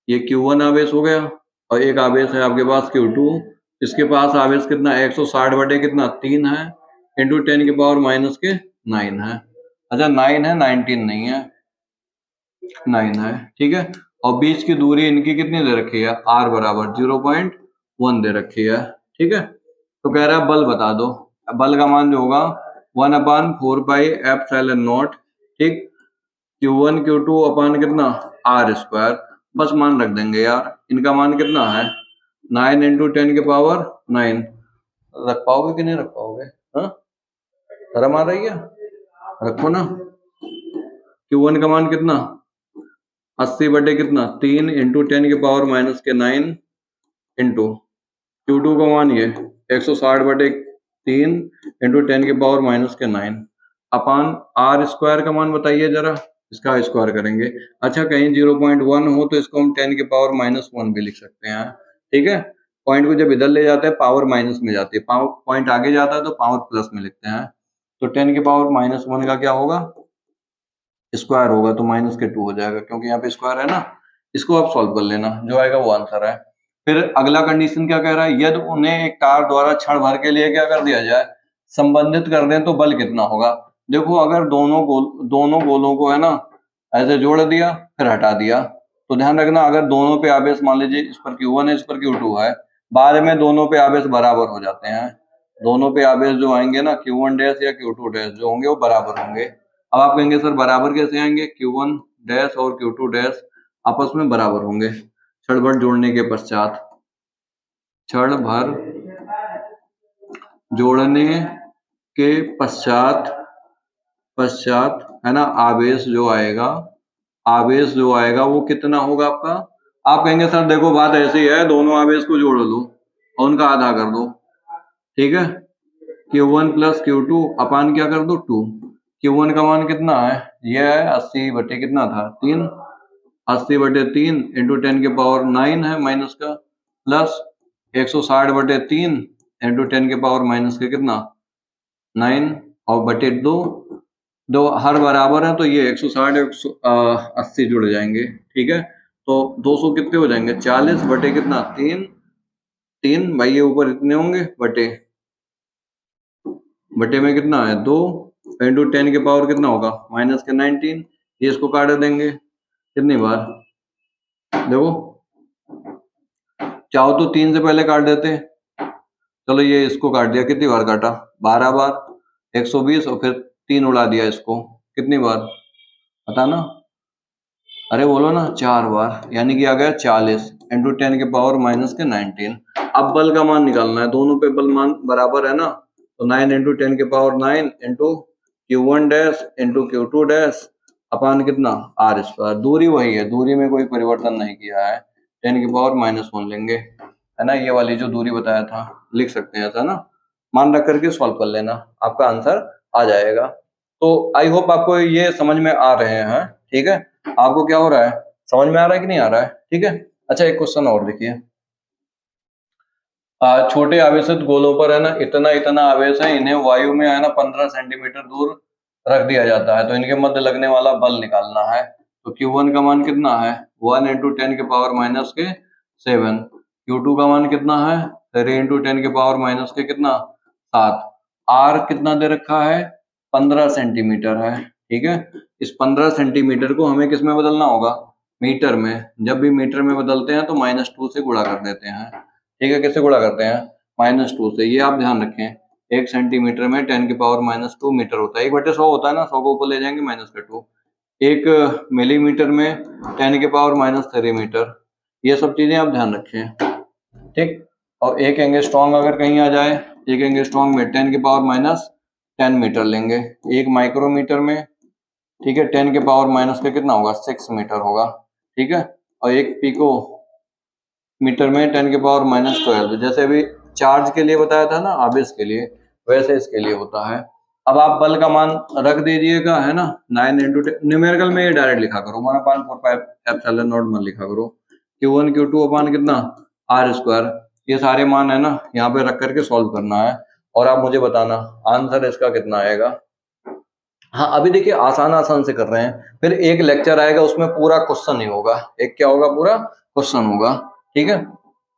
ये Q1 आवेश हो गया। और एक आवेश है आपके पास Q2, इसके पास आवेश कितना, 160 बटे कितना, 3 है, इंटू 10 के पावर माइनस के 9 है। अच्छा 9 है, 19 नहीं है, 9 है। ठीक है, और बीच की दूरी इनकी कितनी दे रखी है, r बराबर 0.1 दे रखी है। ठीक है, तो कह रहा है बल बता दो, बल का मान जो होगा 1/4 पाई एप्सिलॉन नॉट, ठीक, Q1 Q2 अपान कितना, आर स्क्वायर, बस मान रख देंगे यार। इनका मान कितना है, 9 इंटू 10 के पावर 9, रख पाओगे कि नहीं रख पाओगे, हाँ, शर्म आ रही है, रखो ना। Q1 का मान कितना, 80 बटे कितना, 3 इंटू 10 के पावर माइनस के 9 इंटू Q2 का मान ये 160 बटे 3 इंटू 10 के पावर माइनस के 9 अपान आर स्क्वायर का मान बताइए जरा, इसका स्क्वायर करेंगे। अच्छा कहीं 0.1 हो तो इसको हम 10 के पावर -1 भी लिख सकते हैं। ठीक है, पॉइंट को जब इधर ले जाते हैं पावर माइनस में जाती है, पावर पॉइंट आगे जाता है तो पावर प्लस में लिखते हैं। तो 10 के पावर -1 का क्या होगा, स्क्वायर होगा, तो -2 हो जाएगा, क्योंकि यहाँ पे स्क्वायर है ना। इसको आप सॉल्व कर लेना, जो आएगा वो आंसर है। फिर अगला कंडीशन क्या कह रहा है, यदि उन्हें एक तार द्वारा क्षण भर के लिए क्या कर दिया जाए, संबंधित कर दें तो बल कितना होगा। देखो अगर दोनों गोलों को है ना ऐसे जोड़ दिया फिर हटा दिया तो ध्यान रखना, अगर दोनों पे आवेश मान लीजिए इस पर Q1 है, इस पर Q2 है, बाद में दोनों पे आवेश बराबर हो जाते हैं। दोनों पे आवेश जो आएंगे ना, Q1 डैश या Q2 डैश जो होंगे वो बराबर होंगे। अब आप कहेंगे सर बराबर कैसे आएंगे? Q1 डैश और Q2 डैश आपस में बराबर होंगे क्षण भर जोड़ने के पश्चात। क्षण भर जोड़ने के पश्चात है ना, आवेश जो आएगा वो कितना होगा आपका? आप कहेंगे सर देखो बात ऐसी है, दोनों आवेश को जोड़ लो और उनका आधा कर दो, ठीक है। Q1 प्लस Q2 अपान क्या कर दो 2। Q1 का मान कितना है? ये है 80 बटे कितना था 3, 80 बटे 3 इंटू 10 के पावर 9 है माइनस का, प्लस 160 बटे 3 इंटू 10 के पावर माइनस के कितना 9 और बटे 2, दो हर बराबर है तो ये 160 80 जुड़ जाएंगे, ठीक है। तो 200 कितने हो जाएंगे? 40 बटे कितना 3 भाई, ये ऊपर इतने होंगे बटे में कितना है 2 इंटू 10 के पावर कितना होगा माइनस के 19। ये इसको काट देंगे कितनी बार? देखो चाहो तो 3 से पहले काट देते, चलो ये इसको काट दिया, कितनी बार काटा? 12 बार, 120 और फिर 3 उड़ा दिया इसको, कितनी बार बताना? अरे बोलो ना 4 बार, यानी कि आ गया 40 इंटू 10 के पावर माइनस के 19। अब बल का मान निकालना है, दोनों पे बल मान बराबर है ना, तो 9 इंटू 10 के power 9 into Q1 dash into Q2 dash अपान कितना R स्क्वायर। दूरी वही है, दूरी में कोई परिवर्तन नहीं किया है, 10 के पावर -1 लेंगे, है ना। ये वाली जो दूरी बताया था लिख सकते हैं ऐसा ना, मान रख करके सॉल्व कर लेना, आपका आंसर आ जाएगा। तो आई होप आपको ये समझ में आ रहे हैं, ठीक है। आपको क्या हो रहा है, समझ में आ रहा है कि नहीं आ रहा है? ठीक है। अच्छा एक क्वेश्चन और देखिए, छोटे आवेशित गोलों पर है ना इतना आवेश है, इन्हें वायु में है ना 15 सेंटीमीटर दूर रख दिया जाता है, तो इनके मध्य लगने वाला बल निकालना है। तो Q1 का मान कितना है 1 इंटू 10 के पावर माइनस के 7, Q2 का मान कितना है 3 इंटू 10 के पावर माइनस के कितना 7, R कितना दे रखा है 15 सेंटीमीटर है, ठीक है। इस 15 सेंटीमीटर को हमें किस में बदलना होगा? मीटर में। जब भी मीटर में बदलते हैं तो -2 से गुणा कर देते हैं, ठीक है। कैसे गुणा करते हैं? -2 से। ये आप ध्यान रखें, 1 सेंटीमीटर में 10 की पावर -2 मीटर होता है, 1/100 होता है ना, 100 को ऊपर ले जाएंगे -2। 1 मिलीमीटर में 10 की पावर -3 मीटर, ये सब चीजें आप ध्यान रखें, ठीक। और 1 एंगस्ट्रॉन्ग अगर कहीं आ जाए, 1 एंगस्ट्रॉन्ग में 10 की पावर -10 मीटर लेंगे। 1 माइक्रोमीटर में, ठीक है, 10 के पावर माइनस का कितना होगा 6 मीटर होगा, ठीक है। और 1 पिको मीटर में 10 के पावर -12, जैसे अभी चार्ज के लिए बताया था ना, आवेश के लिए, वैसे इसके लिए होता है। अब आप बल का मान रख दीजिएगा, है ना, 9 इंटू न्यूमेरिकल में ये डायरेक्ट लिखा करो, 1/4πε0 मत लिखा करो। Q1 Q2 अपान कितना R स्क्वायर, ये सारे मान है ना यहाँ पे रख करके सॉल्व करना है, और आप मुझे बताना आंसर इसका कितना आएगा। हाँ अभी देखिए आसान आसान से कर रहे हैं, फिर एक लेक्चर आएगा उसमें पूरा क्वेश्चन ही होगा, एक क्या होगा पूरा क्वेश्चन होगा, ठीक है।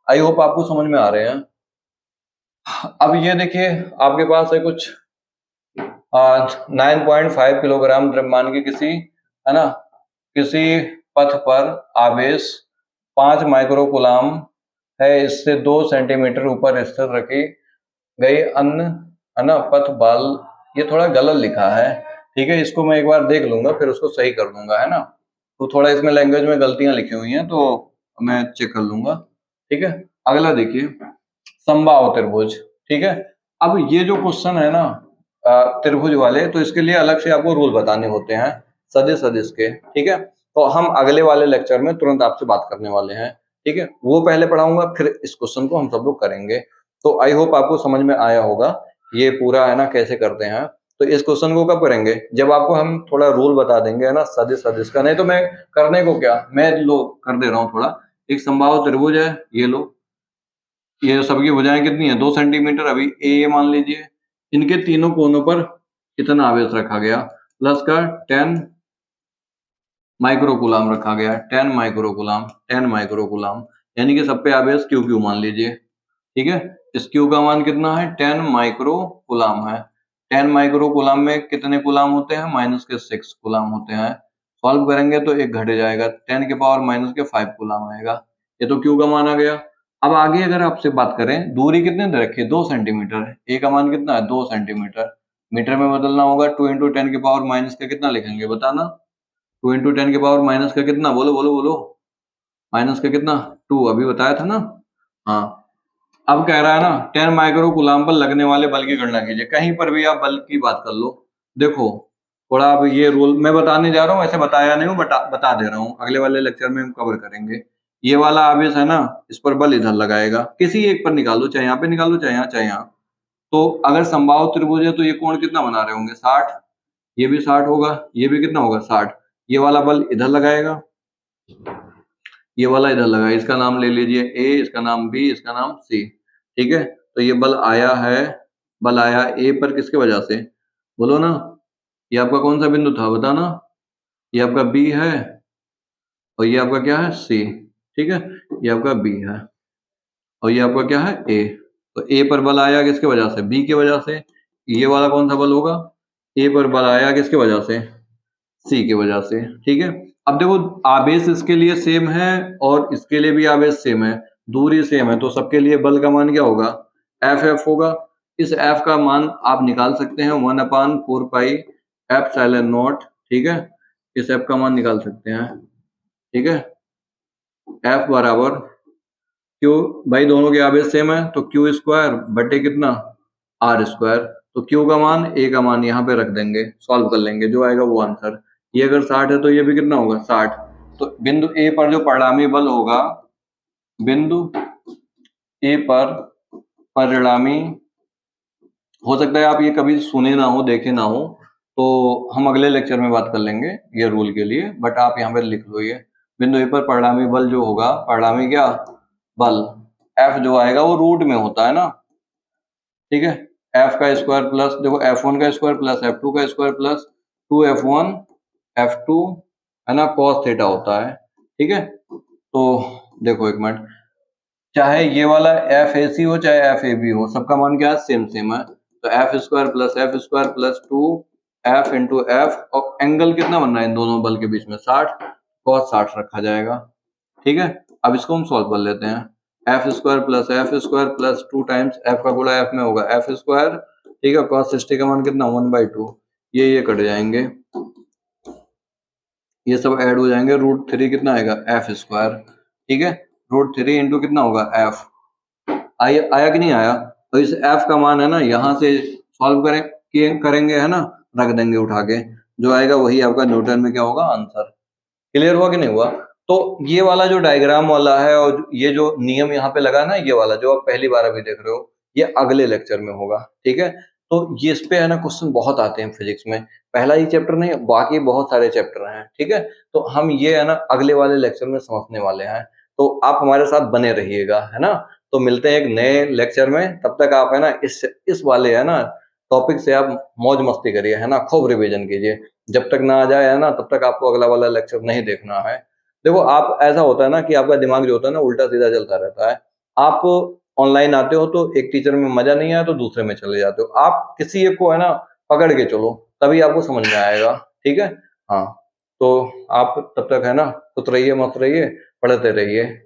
आई होप आपको समझ में आ रहे हैं। अब ये देखिए आपके पास है कुछ 9.5 किलोग्राम द्रव्यमान की किसी, है ना, किसी पथ पर आवेश 5 माइक्रोकूलाम है, इससे 2 सेंटीमीटर ऊपर स्थिर रखी गई अन्य, है ना, पथ बल, ये थोड़ा गलत लिखा है, ठीक है। इसको मैं एक बार देख लूंगा फिर उसको सही कर दूंगा, है ना। तो थोड़ा इसमें लैंग्वेज में गलतियां लिखी हुई हैं तो मैं चेक कर लूंगा, ठीक है। अगला देखिए समबाहु त्रिभुज, ठीक है। अब ये जो क्वेश्चन है ना त्रिभुज वाले, तो इसके लिए अलग से आपको रूल बताने होते हैं सदिश सदिश के, ठीक है। तो हम अगले वाले लेक्चर में तुरंत आपसे बात करने वाले हैं, ठीक है। वो पहले पढ़ाऊंगा फिर इस क्वेश्चन को हम सब लोग करेंगे। तो आई होप आपको समझ में आया होगा ये पूरा, है ना, कैसे करते हैं। तो इस क्वेश्चन को कब करेंगे? जब आपको हम थोड़ा रूल बता देंगे, है ना, सदिश सदिश का। नहीं तो मैं करने को क्या, मैं लो कर दे रहा हूँ थोड़ा। एक समबाहु त्रिभुज है, ये लो, ये सबकी भुजाएं कितनी है 2 सेंटीमीटर। अभी ए मान लीजिए, इनके तीनों कोनों पर कितना आवेश रखा गया, प्लस का 10 माइक्रोकूलाम रखा गया, 10 माइक्रोकूलाम, यानी कि सब पे आवेश क्यू क्यू मान लीजिए, ठीक है। इस क्यू का मान कितना है 10 माइक्रोकूलाम है। 10 माइक्रोकूलाम में कितने कूलाम होते हैं -6 कूलाम होते हैं। सॉल्व करेंगे तो एक घट जाएगा, 10 के पावर माइनस के 5 कूलम आएगा। ये तो क्यू का मान आ गया। अब आगे अगर आपसे बात करें, दूरी कितने दे रखी है, 2 सेंटीमीटर है, ए का मान कितना है 2 सेंटीमीटर, मीटर में बदलना होगा, 2 इंटू 10 के पावर माइनस का कितना लिखेंगे बताना, 2 इंटू 10 के पावर माइनस का कितना, बोलो बोलो बोलो, माइनस का कितना 2, अभी बताया था ना। हाँ, अब कह रहा है ना 10 माइक्रो कूलम पर लगने वाले बल की गणना कीजिए। कहीं पर भी आप बल की बात कर लो, देखो थोड़ा अब ये रूल मैं बताने जा रहा हूँ, ऐसे बताया नहीं हूँ, बता दे रहा हूँ, अगले वाले लेक्चर में हम कवर करेंगे। ये वाला आवेश है ना, इस पर बल इधर लगाएगा, किसी एक पर निकालो, चाहे यहाँ पे निकालो चाहे यहाँ चाहे यहाँ। तो अगर समबाहु त्रिभुज है तो ये कोण कितना बना रहे होंगे 60, ये भी 60 होगा, ये भी कितना होगा 60। ये वाला बल इधर लगाएगा, ये वाला इधर लगा, इसका नाम ले लीजिए ए, इसका नाम बी, इसका नाम सी, ठीक है। तो ये बल आया है, बल आया ए पर किसके वजह से, बोलो ना, ये आपका कौन सा बिंदु था बताना, ये आपका बी है और ये आपका क्या है सी, ठीक है, ये आपका बी है और ये आपका क्या है ए। तो ए पर बल आया किसके वजह से, बी की वजह से। ये वाला कौन सा बल होगा, ए पर बल आया किसके वजह से, सी की वजह से, ठीक है। अब देखो आवेश इसके लिए सेम है और इसके लिए भी आवेश सेम है, दूरी सेम है, तो सबके लिए बल का मान क्या होगा, एफ एफ होगा। इस एफ का मान आप निकाल सकते हैं 1/4 पाई एप्सिलॉन नॉट, ठीक है, इस एफ का मान निकाल सकते हैं, ठीक है। एफ बराबर क्यू, भाई दोनों के आवेश सेम है तो क्यू स्क्वायर बटे कितना आर स्क्वायर। तो क्यू का मान ए का मान यहाँ पे रख देंगे, सॉल्व कर लेंगे, जो आएगा वो आंसर। ये अगर 60 है तो ये भी कितना होगा 60। तो बिंदु ए पर जो परिणामी बल होगा, बिंदु ए पर परिणामी, हो सकता है आप ये कभी सुने ना हो, देखे ना हो, तो हम अगले लेक्चर में बात कर लेंगे ये रूल के लिए, बट आप यहाँ पे लिख लो, ये बिंदु ए पर परिणामी बल जो होगा, परिणामी क्या बल, एफ जो आएगा वो रूट में होता है ना, ठीक है, एफ का स्क्वायर प्लस, देखो f1 का स्क्वायर प्लस f2 का स्क्वायर प्लस 2f1 f2 है ना, cos थीटा होता है, ठीक है। तो देखो एक मिनट, चाहे ये वाला एफ ए सी हो चाहे एफ ए बी हो, सबका मान क्या है सेम सेम है। तो F square plus 2 F into F, और एंगल कितना बनना है इन दोनों बल के बीच में 60, cos 60 रखा जाएगा, ठीक है। अब इसको हम सॉल्व कर लेते हैं, F square plus 2 times F का गुणा एफ में होगा एफ स्क्वायर, ठीक है, cos 60 का मान कितना 1/2, ये कट जाएंगे, ये सब ऐड हो जाएंगे, √3 कितना आएगा एफ स्क्वायर, ठीक है, √3 इंटू कितना होगा एफ, आया कि नहीं आया। तो इस एफ का मान है ना, यहाँ से सॉल्व करेंगे है ना, रख देंगे उठा के, जो आएगा वही आपका न्यूटन में क्या होगा आंसर। क्लियर हुआ कि नहीं हुआ। तो ये वाला जो डायग्राम वाला है और ये जो नियम यहाँ पे लगा ना, ये वाला जो आप पहली बार अभी देख रहे हो, ये अगले लेक्चर में होगा, ठीक है। तो ये इस पे है ना क्वेश्चन बहुत आते हैं फिजिक्स में, पहला ही चैप्टर नहीं बाकी बहुत सारे चैप्टर हैं, ठीक है। तो हम ये है ना अगले वाले लेक्चर में समझने वाले हैं, तो आप हमारे साथ बने रहिएगा, है ना। तो मिलते हैं एक नए लेक्चर में, तब तक आप है ना इस वाले है ना टॉपिक से आप मौज मस्ती करिए, है ना, खूब रिवीजन कीजिए, जब तक ना आ जाए है ना तब तक आपको अगला वाला लेक्चर नहीं देखना है। देखो आप, ऐसा होता है ना कि आपका दिमाग जो होता है ना उल्टा सीधा चलता रहता है, आप ऑनलाइन आते हो तो एक टीचर में मजा नहीं आया तो दूसरे में चले जाते हो, आप किसी एक को है ना पकड़ के चलो, तभी आपको समझ में आएगा, ठीक है। हाँ, तो आप तब तक है ना खुश रहिए, मस्त रहिए, पढ़ते रहिए।